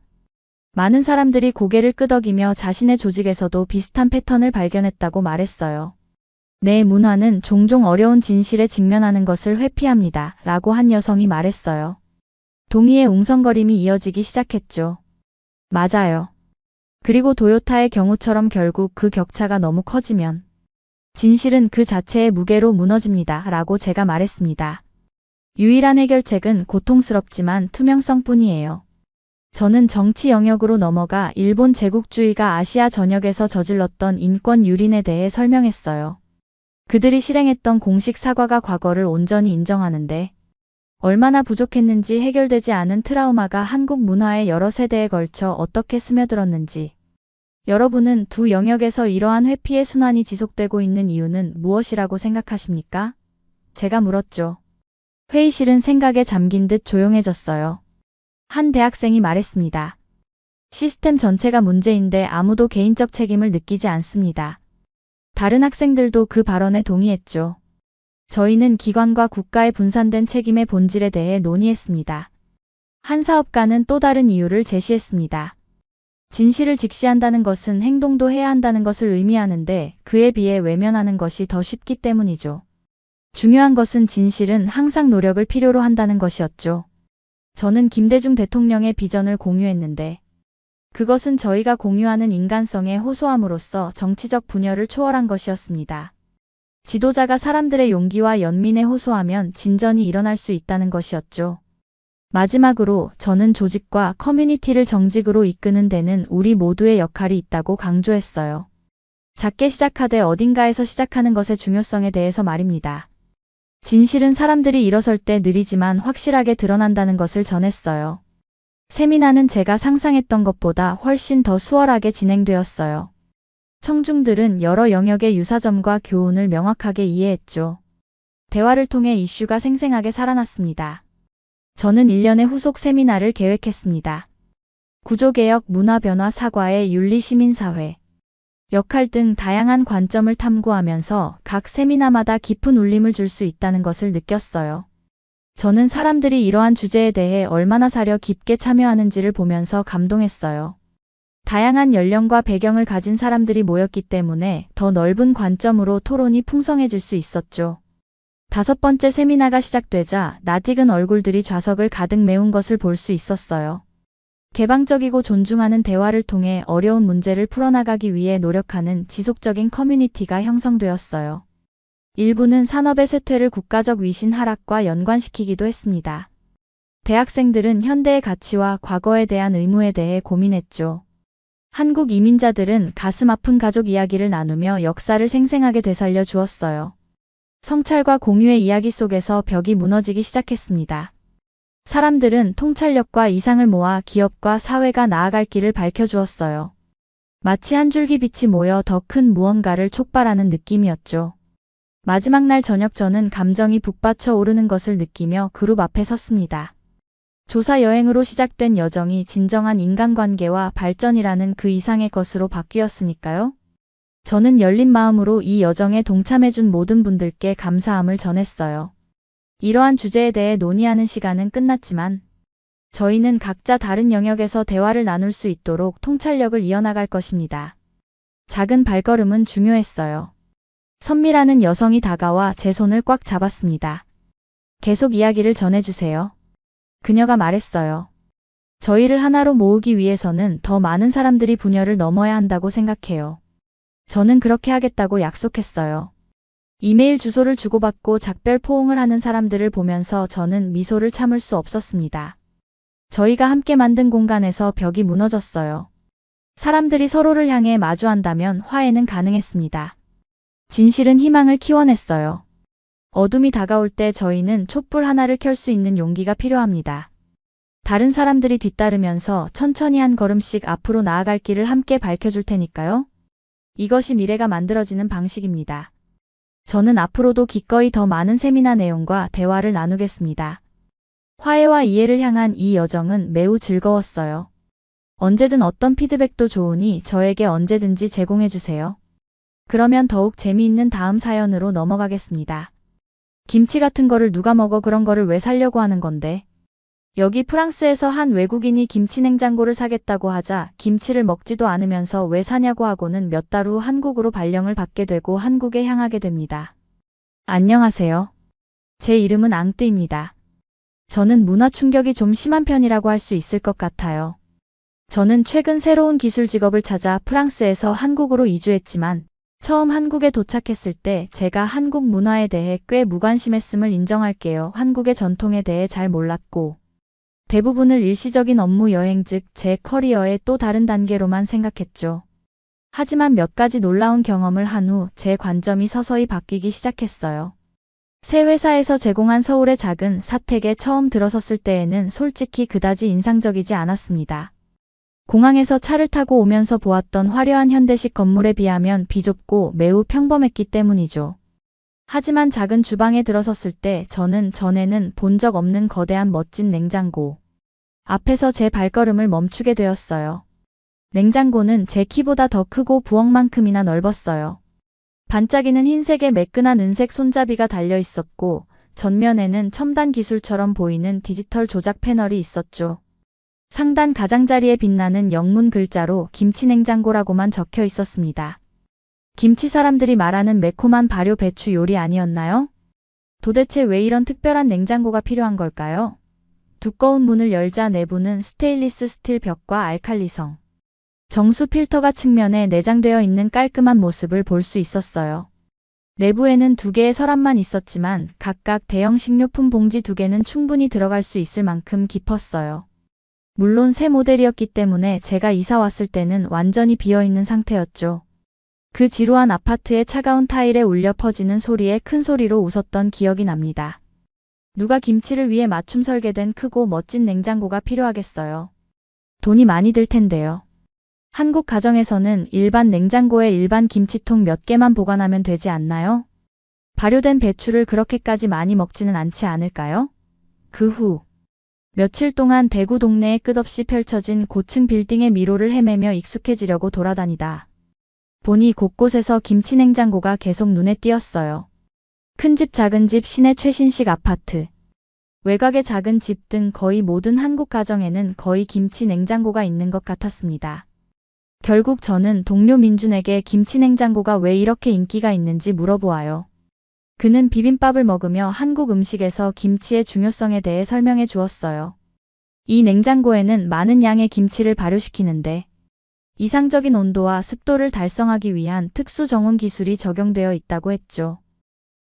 많은 사람들이 고개를 끄덕이며 자신의 조직에서도 비슷한 패턴을 발견했다고 말했어요. 내 문화는 종종 어려운 진실에 직면하는 것을 회피합니다. 라고 한 여성이 말했어요. 동의의 웅성거림이 이어지기 시작했죠. 맞아요. 그리고 도요타의 경우처럼 결국 그 격차가 너무 커지면 진실은 그 자체의 무게로 무너집니다. 라고 제가 말했습니다. 유일한 해결책은 고통스럽지만 투명성뿐이에요. 저는 정치 영역으로 넘어가 일본 제국주의가 아시아 전역에서 저질렀던 인권 유린에 대해 설명했어요. 그들이 실행했던 공식 사과가 과거를 온전히 인정하는데 얼마나 부족했는지, 해결되지 않은 트라우마가 한국 문화의 여러 세대에 걸쳐 어떻게 스며들었는지. 여러분은 두 영역에서 이러한 회피의 순환이 지속되고 있는 이유는 무엇이라고 생각하십니까? 제가 물었죠. 회의실은 생각에 잠긴 듯 조용해졌어요. 한 대학생이 말했습니다. 시스템 전체가 문제인데 아무도 개인적 책임을 느끼지 않습니다. 다른 학생들도 그 발언에 동의했죠. 저희는 기관과 국가의 분산된 책임의 본질에 대해 논의했습니다. 한 사업가는 또 다른 이유를 제시했습니다. 진실을 직시한다는 것은 행동도 해야 한다는 것을 의미하는데 그에 비해 외면하는 것이 더 쉽기 때문이죠. 중요한 것은 진실은 항상 노력을 필요로 한다는 것이었죠. 저는 김대중 대통령의 비전을 공유했는데 그것은 저희가 공유하는 인간성에 호소함으로써 정치적 분열을 초월한 것이었습니다. 지도자가 사람들의 용기와 연민에 호소하면 진전이 일어날 수 있다는 것이었죠. 마지막으로 저는 조직과 커뮤니티를 정직으로 이끄는 데는 우리 모두의 역할이 있다고 강조했어요. 작게 시작하되 어딘가에서 시작하는 것의 중요성에 대해서 말입니다. 진실은 사람들이 일어설 때 느리지만 확실하게 드러난다는 것을 전했어요. 세미나는 제가 상상했던 것보다 훨씬 더 수월하게 진행되었어요. 청중들은 여러 영역의 유사점과 교훈을 명확하게 이해했죠. 대화를 통해 이슈가 생생하게 살아났습니다. 저는 1년의 후속 세미나를 계획했습니다. 구조개혁, 문화변화, 사과의 윤리, 시민사회, 역할 등 다양한 관점을 탐구하면서 각 세미나마다 깊은 울림을 줄 수 있다는 것을 느꼈어요. 저는 사람들이 이러한 주제에 대해 얼마나 사려 깊게 참여하는지를 보면서 감동했어요. 다양한 연령과 배경을 가진 사람들이 모였기 때문에 더 넓은 관점으로 토론이 풍성해질 수 있었죠. 5번째 세미나가 시작되자 낯익은 얼굴들이 좌석을 가득 메운 것을 볼 수 있었어요. 개방적이고 존중하는 대화를 통해 어려운 문제를 풀어나가기 위해 노력하는 지속적인 커뮤니티가 형성되었어요. 일부는 산업의 쇠퇴를 국가적 위신 하락과 연관시키기도 했습니다. 대학생들은 현대의 가치와 과거에 대한 의무에 대해 고민했죠. 한국 이민자들은 가슴 아픈 가족 이야기를 나누며 역사를 생생하게 되살려 주었어요. 성찰과 공유의 이야기 속에서 벽이 무너지기 시작했습니다. 사람들은 통찰력과 이상을 모아 기업과 사회가 나아갈 길을 밝혀주었어요. 마치 한 줄기 빛이 모여 더 큰 무언가를 촉발하는 느낌이었죠. 마지막 날 저녁 저는 감정이 북받쳐 오르는 것을 느끼며 그룹 앞에 섰습니다. 조사 여행으로 시작된 여정이 진정한 인간관계와 발전이라는 그 이상의 것으로 바뀌었으니까요. 저는 열린 마음으로 이 여정에 동참해준 모든 분들께 감사함을 전했어요. 이러한 주제에 대해 논의하는 시간은 끝났지만 저희는 각자 다른 영역에서 대화를 나눌 수 있도록 통찰력을 이어나갈 것입니다. 작은 발걸음은 중요했어요. 선미라는 여성이 다가와 제 손을 꽉 잡았습니다. 계속 이야기를 전해주세요. 그녀가 말했어요. 저희를 하나로 모으기 위해서는 더 많은 사람들이 분열을 넘어야 한다고 생각해요. 저는 그렇게 하겠다고 약속했어요. 이메일 주소를 주고받고 작별 포옹을 하는 사람들을 보면서 저는 미소를 참을 수 없었습니다. 저희가 함께 만든 공간에서 벽이 무너졌어요. 사람들이 서로를 향해 마주한다면 화해는 가능했습니다. 진실은 희망을 키워냈어요. 어둠이 다가올 때 저희는 촛불 하나를 켤 수 있는 용기가 필요합니다. 다른 사람들이 뒤따르면서 천천히 한 걸음씩 앞으로 나아갈 길을 함께 밝혀줄 테니까요. 이것이 미래가 만들어지는 방식입니다. 저는 앞으로도 기꺼이 더 많은 세미나 내용과 대화를 나누겠습니다. 화해와 이해를 향한 이 여정은 매우 즐거웠어요. 언제든 어떤 피드백도 좋으니 저에게 언제든지 제공해주세요. 그러면 더욱 재미있는 다음 사연으로 넘어가겠습니다. 김치 같은 거를 누가 먹어 그런 거를 왜 사려고 하는 건데. 여기 프랑스에서 한 외국인이 김치 냉장고를 사겠다고 하자 김치를 먹지도 않으면서 왜 사냐고 하고는 몇 달 후 한국으로 발령을 받게 되고 한국에 향하게 됩니다. 안녕하세요. 제 이름은 앙뜨입니다. 저는 문화 충격이 좀 심한 편이라고 할 수 있을 것 같아요. 저는 최근 새로운 기술 직업을 찾아 프랑스에서 한국으로 이주했지만 처음 한국에 도착했을 때 제가 한국 문화에 대해 꽤 무관심했음을 인정할게요. 한국의 전통에 대해 잘 몰랐고 대부분을 일시적인 업무 여행 즉 제 커리어의 또 다른 단계로만 생각했죠. 하지만 몇 가지 놀라운 경험을 한 후 제 관점이 서서히 바뀌기 시작했어요. 새 회사에서 제공한 서울의 작은 사택에 처음 들어섰을 때에는 솔직히 그다지 인상적이지 않았습니다. 공항에서 차를 타고 오면서 보았던 화려한 현대식 건물에 비하면 비좁고 매우 평범했기 때문이죠. 하지만 작은 주방에 들어섰을 때 저는 전에는 본 적 없는 거대한 멋진 냉장고 앞에서 제 발걸음을 멈추게 되었어요. 냉장고는 제 키보다 더 크고 부엌만큼이나 넓었어요. 반짝이는 흰색에 매끈한 은색 손잡이가 달려 있었고 전면에는 첨단 기술처럼 보이는 디지털 조작 패널이 있었죠. 상단 가장자리에 빛나는 영문 글자로 김치냉장고라고만 적혀 있었습니다. 김치 사람들이 말하는 매콤한 발효 배추 요리 아니었나요? 도대체 왜 이런 특별한 냉장고가 필요한 걸까요? 두꺼운 문을 열자 내부는 스테인리스 스틸 벽과 알칼리성 정수 필터가 측면에 내장되어 있는 깔끔한 모습을 볼 수 있었어요. 내부에는 2개의 서랍만 있었지만 각각 대형 식료품 봉지 2개는 충분히 들어갈 수 있을 만큼 깊었어요. 물론 새 모델이었기 때문에 제가 이사 왔을 때는 완전히 비어있는 상태였죠. 그 지루한 아파트의 차가운 타일에 울려 퍼지는 소리에 큰 소리로 웃었던 기억이 납니다. 누가 김치를 위해 맞춤 설계된 크고 멋진 냉장고가 필요하겠어요. 돈이 많이 들 텐데요. 한국 가정에서는 일반 냉장고에 일반 김치통 몇 개만 보관하면 되지 않나요? 발효된 배추를 그렇게까지 많이 먹지는 않지 않을까요? 그 후 며칠 동안 대구 동네에 끝없이 펼쳐진 고층 빌딩의 미로를 헤매며 익숙해지려고 돌아다니다 보니 곳곳에서 김치 냉장고가 계속 눈에 띄었어요. 큰 집 작은 집 시내 최신식 아파트 외곽의 작은 집 등 거의 모든 한국 가정에는 거의 김치 냉장고가 있는 것 같았습니다. 결국 저는 동료 민준에게 김치 냉장고가 왜 이렇게 인기가 있는지 물어보아요. 그는 비빔밥을 먹으며 한국 음식에서 김치의 중요성에 대해 설명해 주었어요. 이 냉장고에는 많은 양의 김치를 발효시키는데 이상적인 온도와 습도를 달성하기 위한 특수 정원 기술이 적용되어 있다고 했죠.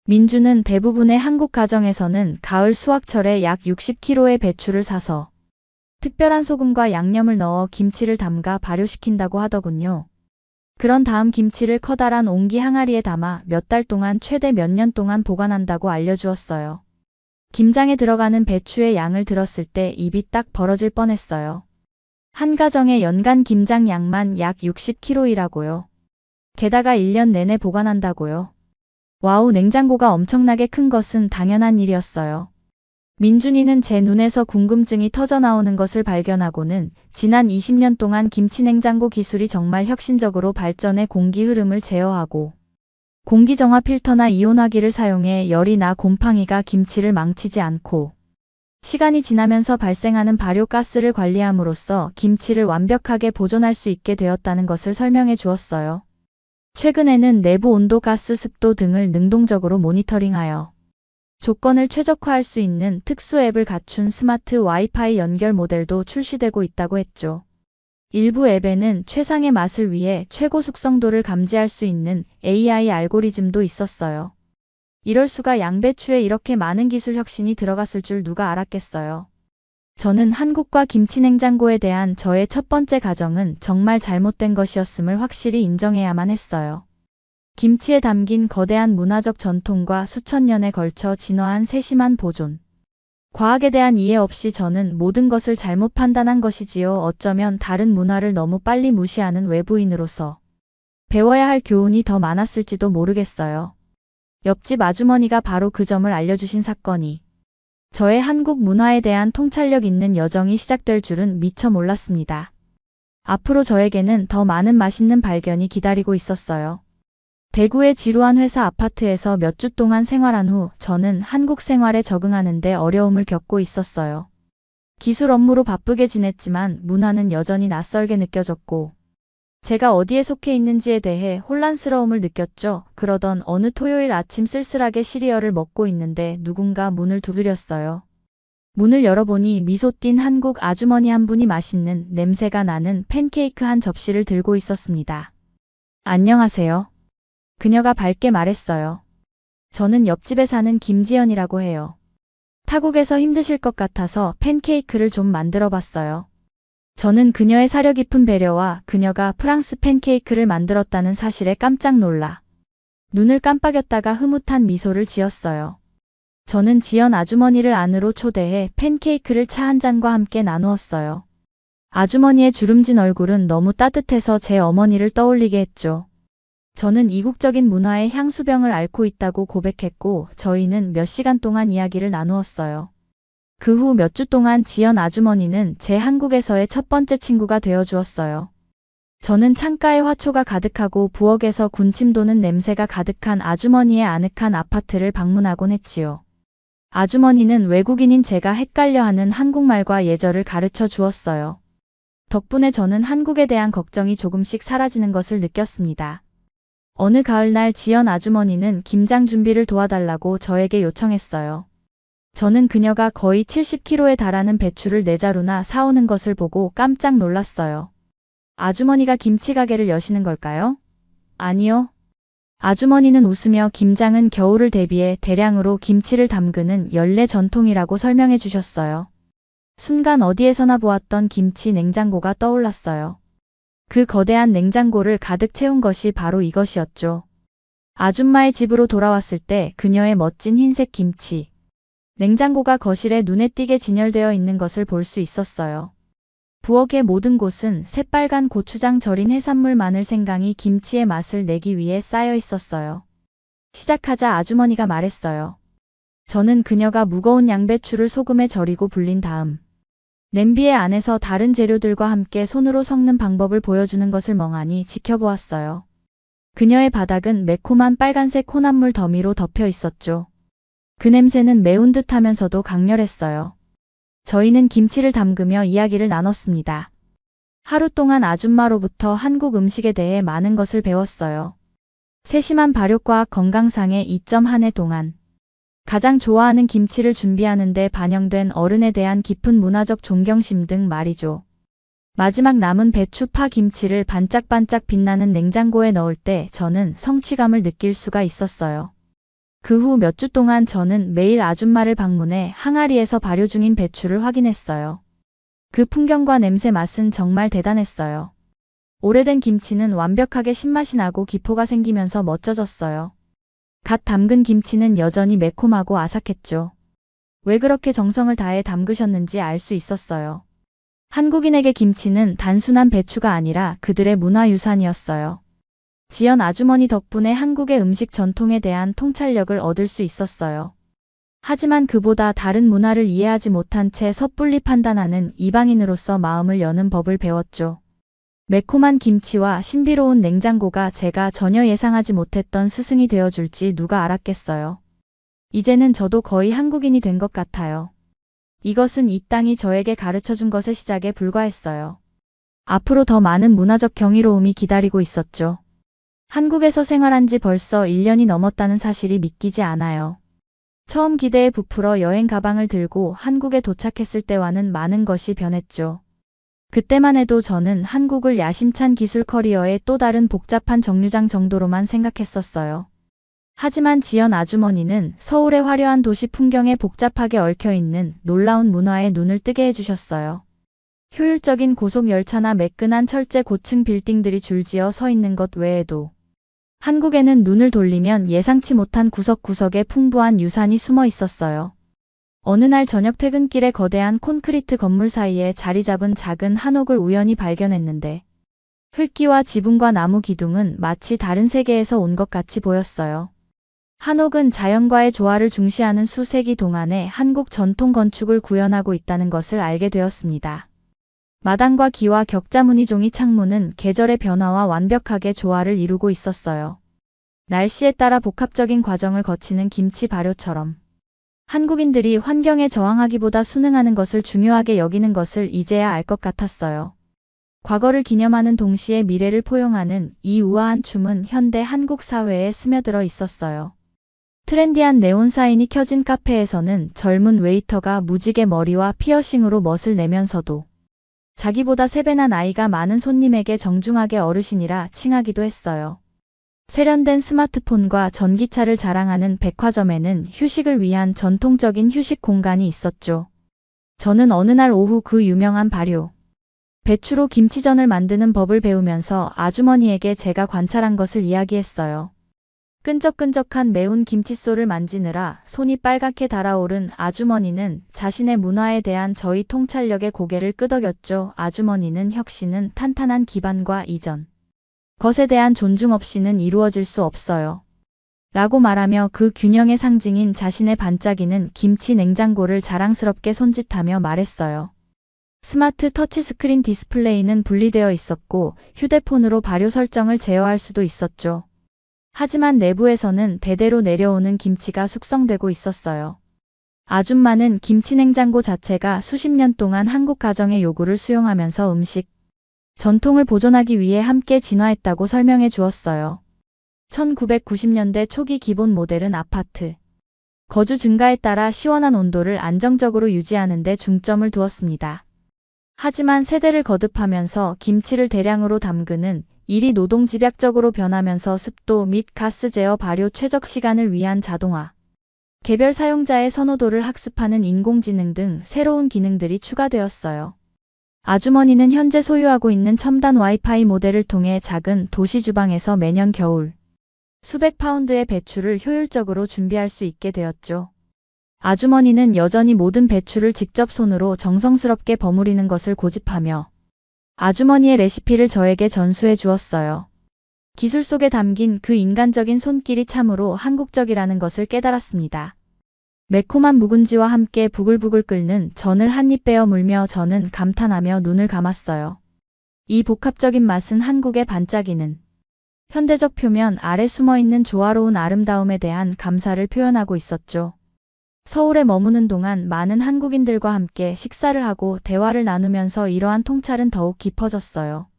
민주는 대부분의 한국 가정에서는 가을 수확철에 약 60kg의 배추를 사서 특별한 소금과 양념을 넣어 김치를 담가 발효시킨다고 하더군요. 그런 다음 김치를 커다란 옹기 항아리에 담아 몇 달 동안 최대 몇 년 동안 보관한다고 알려주었어요. 김장에 들어가는 배추의 양을 들었을 때 입이 딱 벌어질 뻔했어요. 한 가정의 연간 김장 양만 약 60kg이라고요. 게다가 1년 내내 보관한다고요. 와우, 냉장고가 엄청나게 큰 것은 당연한 일이었어요. 민준이는 제 눈에서 궁금증이 터져나오는 것을 발견하고는 지난 20년 동안 김치냉장고 기술이 정말 혁신적으로 발전해 공기 흐름을 제어하고 공기정화 필터나 이온화기를 사용해 열이 나 곰팡이가 김치를 망치지 않고 시간이 지나면서 발생하는 발효가스를 관리함으로써 김치를 완벽하게 보존할 수 있게 되었다는 것을 설명해 주었어요. 최근에는 내부 온도, 가스, 습도 등을 능동적으로 모니터링하여 조건을 최적화할 수 있는 특수 앱을 갖춘 스마트 와이파이 연결 모델도 출시되고 있다고 했죠. 일부 앱에는 최상의 맛을 위해 최고 숙성도를 감지할 수 있는 AI 알고리즘도 있었어요. 이럴 수가, 양배추에 이렇게 많은 기술 혁신이 들어갔을 줄 누가 알았겠어요. 저는 한국과 김치냉장고에 대한 저의 첫 번째 가정은 정말 잘못된 것이었음을 확실히 인정해야만 했어요. 김치에 담긴 거대한 문화적 전통과 수천 년에 걸쳐 진화한 세심한 보존. 과학에 대한 이해 없이 저는 모든 것을 잘못 판단한 것이지요. 어쩌면 다른 문화를 너무 빨리 무시하는 외부인으로서 배워야 할 교훈이 더 많았을지도 모르겠어요. 옆집 아주머니가 바로 그 점을 알려주신 사건이 저의 한국 문화에 대한 통찰력 있는 여정이 시작될 줄은 미처 몰랐습니다. 앞으로 저에게는 더 많은 맛있는 발견이 기다리고 있었어요. 대구의 지루한 회사 아파트에서 몇 주 동안 생활한 후 저는 한국 생활에 적응하는 데 어려움을 겪고 있었어요. 기술 업무로 바쁘게 지냈지만 문화는 여전히 낯설게 느껴졌고 제가 어디에 속해 있는지에 대해 혼란스러움을 느꼈죠. 그러던 어느 토요일 아침 쓸쓸하게 시리얼을 먹고 있는데 누군가 문을 두드렸어요. 문을 열어보니 미소 띤 한국 아주머니 한 분이 맛있는 냄새가 나는 팬케이크 한 접시를 들고 있었습니다. 안녕하세요. 그녀가 밝게 말했어요. 저는 옆집에 사는 김지연이라고 해요. 타국에서 힘드실 것 같아서 팬케이크를 좀 만들어 봤어요. 저는 그녀의 사려 깊은 배려와 그녀가 프랑스 팬케이크를 만들었다는 사실에 깜짝 놀라 눈을 깜빡였다가 흐뭇한 미소를 지었어요. 저는 지연 아주머니를 안으로 초대해 팬케이크를 차 한 잔과 함께 나누었어요. 아주머니의 주름진 얼굴은 너무 따뜻해서 제 어머니를 떠올리게 했죠. 저는 이국적인 문화의 향수병을 앓고 있다고 고백했고 저희는 몇 시간 동안 이야기를 나누었어요. 그 후 몇 주 동안 지연 아주머니는 제 한국에서의 첫 번째 친구가 되어 주었어요. 저는 창가에 화초가 가득하고 부엌에서 군침 도는 냄새가 가득한 아주머니의 아늑한 아파트를 방문하곤 했지요. 아주머니는 외국인인 제가 헷갈려하는 한국말과 예절을 가르쳐 주었어요. 덕분에 저는 한국에 대한 걱정이 조금씩 사라지는 것을 느꼈습니다. 어느 가을날 지연 아주머니는 김장 준비를 도와달라고 저에게 요청했어요. 저는 그녀가 거의 70kg에 달하는 배추를 4자루나 사오는 것을 보고 깜짝 놀랐어요. 아주머니가 김치 가게를 여시는 걸까요? 아니요. 아주머니는 웃으며 김장은 겨울을 대비해 대량으로 김치를 담그는 연례 전통이라고 설명해 주셨어요. 순간 어디에서나 보았던 김치 냉장고가 떠올랐어요. 그 거대한 냉장고를 가득 채운 것이 바로 이것이었죠. 아줌마의 집으로 돌아왔을 때 그녀의 멋진 흰색 김치. 냉장고가 거실에 눈에 띄게 진열되어 있는 것을 볼 수 있었어요. 부엌의 모든 곳은 새빨간 고추장 절인 해산물 마늘 생강이 김치의 맛을 내기 위해 쌓여 있었어요. 시작하자 아주머니가 말했어요. 저는 그녀가 무거운 양배추를 소금에 절이고 불린 다음 냄비에 안에서 다른 재료들과 함께 손으로 섞는 방법을 보여주는 것을 멍하니 지켜보았어요. 그녀의 바닥은 매콤한 빨간색 혼합물 더미로 덮여 있었죠. 그 냄새는 매운 듯 하면서도 강렬했어요. 저희는 김치를 담그며 이야기를 나눴습니다. 하루 동안 아줌마로부터 한국 음식에 대해 많은 것을 배웠어요. 세심한 발효과학 건강상의 2.1해 동안 가장 좋아하는 김치를 준비하는 데 반영된 어른에 대한 깊은 문화적 존경심 등 말이죠. 마지막 남은 배추파 김치를 반짝반짝 빛나는 냉장고에 넣을 때 저는 성취감을 느낄 수가 있었어요. 그 후 몇 주 동안 저는 매일 아줌마를 방문해 항아리에서 발효 중인 배추를 확인했어요. 그 풍경과 냄새 맛은 정말 대단했어요. 오래된 김치는 완벽하게 신맛이 나고 기포가 생기면서 멋져졌어요. 갓 담근 김치는 여전히 매콤하고 아삭했죠. 왜 그렇게 정성을 다해 담그셨는지 알 수 있었어요. 한국인에게 김치는 단순한 배추가 아니라 그들의 문화유산이었어요. 지연 아주머니 덕분에 한국의 음식 전통에 대한 통찰력을 얻을 수 있었어요. 하지만 그보다 다른 문화를 이해하지 못한 채 섣불리 판단하는 이방인으로서 마음을 여는 법을 배웠죠. 매콤한 김치와 신비로운 냉장고가 제가 전혀 예상하지 못했던 스승이 되어줄지 누가 알았겠어요. 이제는 저도 거의 한국인이 된 것 같아요. 이것은 이 땅이 저에게 가르쳐준 것의 시작에 불과했어요. 앞으로 더 많은 문화적 경이로움이 기다리고 있었죠. 한국에서 생활한 지 벌써 1년이 넘었다는 사실이 믿기지 않아요. 처음 기대에 부풀어 여행 가방을 들고 한국에 도착했을 때와는 많은 것이 변했죠. 그때만 해도 저는 한국을 야심찬 기술 커리어의 또 다른 복잡한 정류장 정도로만 생각했었어요. 하지만 지연 아주머니는 서울의 화려한 도시 풍경에 복잡하게 얽혀있는 놀라운 문화에 눈을 뜨게 해주셨어요. 효율적인 고속열차나 매끈한 철제 고층 빌딩들이 줄지어 서 있는 것 외에도 한국에는 눈을 돌리면 예상치 못한 구석구석에 풍부한 유산이 숨어 있었어요. 어느 날 저녁 퇴근길에 거대한 콘크리트 건물 사이에 자리 잡은 작은 한옥을 우연히 발견했는데 흙기와 지붕과 나무 기둥은 마치 다른 세계에서 온 것 같이 보였어요. 한옥은 자연과의 조화를 중시하는 수세기 동안의 한국 전통 건축을 구현하고 있다는 것을 알게 되었습니다. 마당과 기와 격자 무늬종이 창문은 계절의 변화와 완벽하게 조화를 이루고 있었어요. 날씨에 따라 복합적인 과정을 거치는 김치 발효처럼 한국인들이 환경에 저항하기보다 순응하는 것을 중요하게 여기는 것을 이제야 알 것 같았어요. 과거를 기념하는 동시에 미래를 포용하는 이 우아한 춤은 현대 한국 사회에 스며들어 있었어요. 트렌디한 네온 사인이 켜진 카페에서는 젊은 웨이터가 무지개 머리와 피어싱으로 멋을 내면서도 자기보다 3배나 나이가 많은 손님에게 정중하게 어르신이라 칭하기도 했어요. 세련된 스마트폰과 전기차를 자랑하는 백화점에는 휴식을 위한 전통적인 휴식 공간이 있었죠. 저는 어느 날 오후 그 유명한 발효 배추로 김치전을 만드는 법을 배우면서 아주머니에게 제가 관찰한 것을 이야기했어요. 끈적끈적한 매운 김칫솔을 만지느라 손이 빨갛게 달아오른 아주머니는 자신의 문화에 대한 저희 통찰력에 고개를 끄덕였죠. 아주머니는 혁신은 탄탄한 기반과 이전 것에 대한 존중 없이는 이루어질 수 없어요. 라고 말하며 그 균형의 상징인 자신의 반짝이는 김치 냉장고를 자랑스럽게 손짓하며 말했어요. 스마트 터치스크린 디스플레이는 분리되어 있었고 휴대폰으로 발효 설정을 제어할 수도 있었죠. 하지만 내부에서는 대대로 내려오는 김치가 숙성되고 있었어요. 아줌마는 김치 냉장고 자체가 수십 년 동안 한국 가정의 요구를 수용하면서 음식 전통을 보존하기 위해 함께 진화했다고 설명해 주었어요. 1990년대 초기 기본 모델은 아파트 거주 증가에 따라 시원한 온도를 안정적으로 유지하는 데 중점을 두었습니다. 하지만 세대를 거듭하면서 김치를 대량으로 담그는 일이 노동 집약적으로 변하면서 습도 및 가스 제어 발효 최적 시간을 위한 자동화, 개별 사용자의 선호도를 학습하는 인공지능 등 새로운 기능들이 추가되었어요. 아주머니는 현재 소유하고 있는 첨단 와이파이 모델을 통해 작은 도시 주방에서 매년 겨울 수백 파운드의 배추를 효율적으로 준비할 수 있게 되었죠. 아주머니는 여전히 모든 배추를 직접 손으로 정성스럽게 버무리는 것을 고집하며 아주머니의 레시피를 저에게 전수해 주었어요. 기술 속에 담긴 그 인간적인 손길이 참으로 한국적이라는 것을 깨달았습니다. 매콤한 묵은지와 함께 부글부글 끓는 전을 한 입 베어 물며 저는 감탄하며 눈을 감았어요. 이 복합적인 맛은 한국의 반짝이는 현대적 표면 아래 숨어있는 조화로운 아름다움에 대한 감사를 표현하고 있었죠. 서울에 머무는 동안 많은 한국인들과 함께 식사를 하고 대화를 나누면서 이러한 통찰은 더욱 깊어졌어요.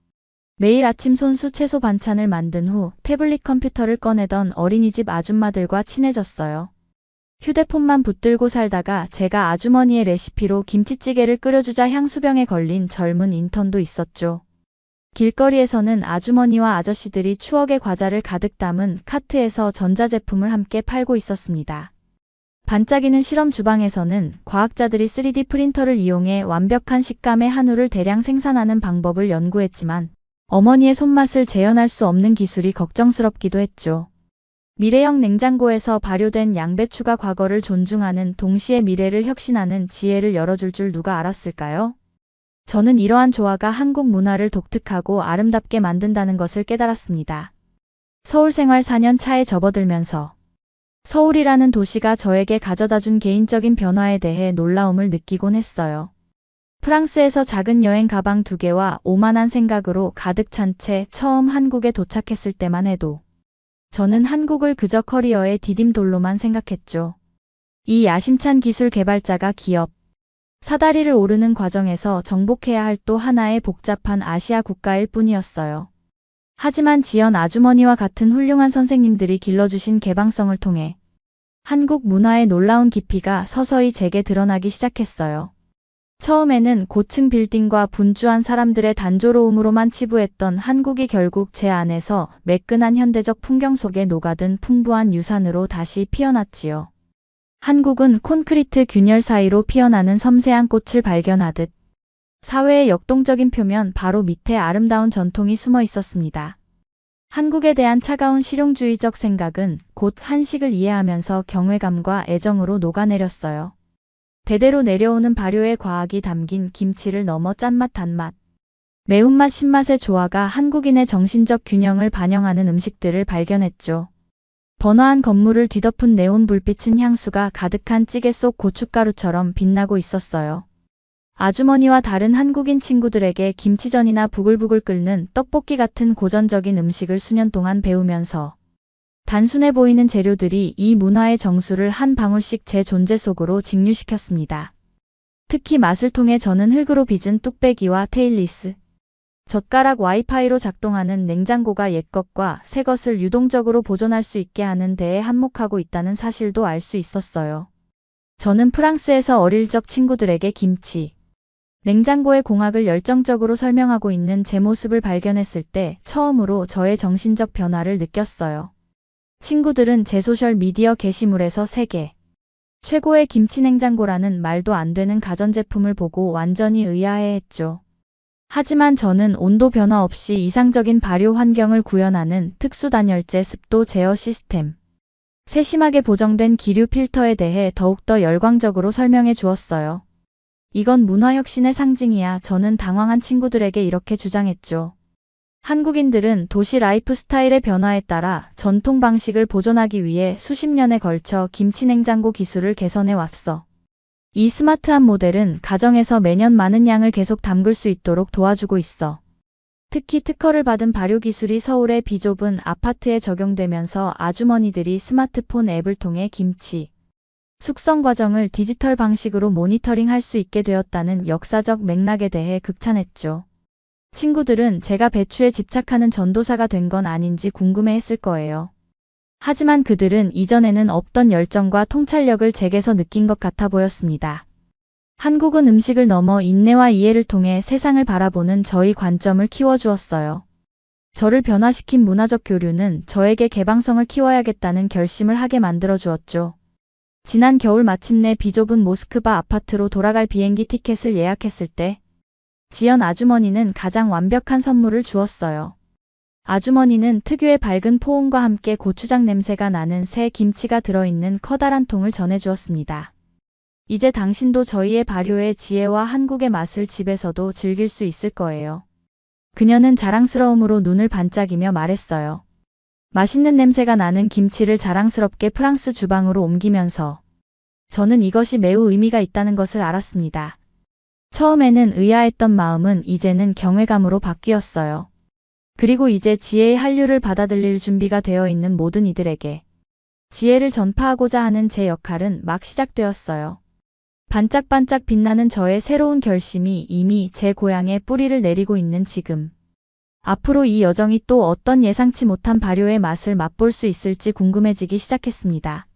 매일 아침 손수 채소 반찬을 만든 후 태블릿 컴퓨터를 꺼내던 어린이집 아줌마들과 친해졌어요. 휴대폰만 붙들고 살다가 제가 아주머니의 레시피로 김치찌개를 끓여주자 향수병에 걸린 젊은 인턴도 있었죠. 길거리에서는 아주머니와 아저씨들이 추억의 과자를 가득 담은 카트에서 전자제품을 함께 팔고 있었습니다. 반짝이는 실험 주방에서는 과학자들이 3D 프린터를 이용해 완벽한 식감의 한우를 대량 생산하는 방법을 연구했지만 어머니의 손맛을 재현할 수 없는 기술이 걱정스럽기도 했죠. 미래형 냉장고에서 발효된 양배추가 과거를 존중하는 동시에 미래를 혁신하는 지혜를 열어줄 줄 누가 알았을까요? 저는 이러한 조화가 한국 문화를 독특하고 아름답게 만든다는 것을 깨달았습니다. 서울 생활 4년 차에 접어들면서 서울이라는 도시가 저에게 가져다준 개인적인 변화에 대해 놀라움을 느끼곤 했어요. 프랑스에서 작은 여행 가방 2개와 오만한 생각으로 가득 찬 채 처음 한국에 도착했을 때만 해도 저는 한국을 그저 커리어의 디딤돌로만 생각했죠. 이 야심찬 기술 개발자가 기업 사다리를 오르는 과정에서 정복해야 할 또 하나의 복잡한 아시아 국가일 뿐이었어요. 하지만 지연 아주머니와 같은 훌륭한 선생님들이 길러주신 개방성을 통해 한국 문화의 놀라운 깊이가 서서히 제게 드러나기 시작했어요. 처음에는 고층 빌딩과 분주한 사람들의 단조로움으로만 치부했던 한국이 결국 제 안에서 매끈한 현대적 풍경 속에 녹아든 풍부한 유산으로 다시 피어났지요. 한국은 콘크리트 균열 사이로 피어나는 섬세한 꽃을 발견하듯 사회의 역동적인 표면 바로 밑에 아름다운 전통이 숨어 있었습니다. 한국에 대한 차가운 실용주의적 생각은 곧 한식을 이해하면서 경외감과 애정으로 녹아내렸어요. 대대로 내려오는 발효의 과학이 담긴 김치를 넘어 짠맛 단맛, 매운맛 신맛의 조화가 한국인의 정신적 균형을 반영하는 음식들을 발견했죠. 번화한 건물을 뒤덮은 네온 불빛은 향수가 가득한 찌개 속 고춧가루처럼 빛나고 있었어요. 아주머니와 다른 한국인 친구들에게 김치전이나 부글부글 끓는 떡볶이 같은 고전적인 음식을 수년 동안 배우면서 단순해 보이는 재료들이 이 문화의 정수를 한 방울씩 제 존재 속으로 직류시켰습니다. 특히 맛을 통해 저는 흙으로 빚은 뚝배기와 테일리스, 젓가락 와이파이로 작동하는 냉장고가 옛것과 새것을 유동적으로 보존할 수 있게 하는 데에 한몫하고 있다는 사실도 알 수 있었어요. 저는 프랑스에서 어릴 적 친구들에게 김치, 냉장고의 공학을 열정적으로 설명하고 있는 제 모습을 발견했을 때 처음으로 저의 정신적 변화를 느꼈어요. 친구들은 제 소셜 미디어 게시물에서 세계 최고의 김치 냉장고라는 말도 안 되는 가전제품을 보고 완전히 의아해했죠. 하지만 저는 온도 변화 없이 이상적인 발효 환경을 구현하는 특수 단열재 습도 제어 시스템, 세심하게 보정된 기류 필터에 대해 더욱더 열광적으로 설명해 주었어요. 이건 문화혁신의 상징이야. 저는 당황한 친구들에게 이렇게 주장했죠. 한국인들은 도시 라이프 스타일의 변화에 따라 전통 방식을 보존하기 위해 수십 년에 걸쳐 김치 냉장고 기술을 개선해 왔어. 이 스마트한 모델은 가정에서 매년 많은 양을 계속 담글 수 있도록 도와주고 있어. 특히 특허를 받은 발효 기술이 서울의 비좁은 아파트에 적용되면서 아주머니들이 스마트폰 앱을 통해 김치 숙성 과정을 디지털 방식으로 모니터링할 수 있게 되었다는 역사적 맥락에 대해 극찬했죠. 친구들은 제가 배추에 집착하는 전도사가 된 건 아닌지 궁금해했을 거예요. 하지만 그들은 이전에는 없던 열정과 통찰력을 제게서 느낀 것 같아 보였습니다. 한국은 음식을 넘어 인내와 이해를 통해 세상을 바라보는 저희 관점을 키워주었어요. 저를 변화시킨 문화적 교류는 저에게 개방성을 키워야겠다는 결심을 하게 만들어주었죠. 지난 겨울 마침내 비좁은 모스크바 아파트로 돌아갈 비행기 티켓을 예약했을 때 지연 아주머니는 가장 완벽한 선물을 주었어요. 아주머니는 특유의 밝은 포옹과 함께 고추장 냄새가 나는 새 김치가 들어있는 커다란 통을 전해주었습니다. 이제 당신도 저희의 발효의 지혜와 한국의 맛을 집에서도 즐길 수 있을 거예요. 그녀는 자랑스러움으로 눈을 반짝이며 말했어요. 맛있는 냄새가 나는 김치를 자랑스럽게 프랑스 주방으로 옮기면서 저는 이것이 매우 의미가 있다는 것을 알았습니다. 처음에는 의아했던 마음은 이제는 경외감으로 바뀌었어요. 그리고 이제 지혜의 한류를 받아들일 준비가 되어 있는 모든 이들에게 지혜를 전파하고자 하는 제 역할은 막 시작되었어요. 반짝반짝 빛나는 저의 새로운 결심이 이미 제 고향에 뿌리를 내리고 있는 지금. 앞으로 이 여정이 또 어떤 예상치 못한 발효의 맛을 맛볼 수 있을지 궁금해지기 시작했습니다.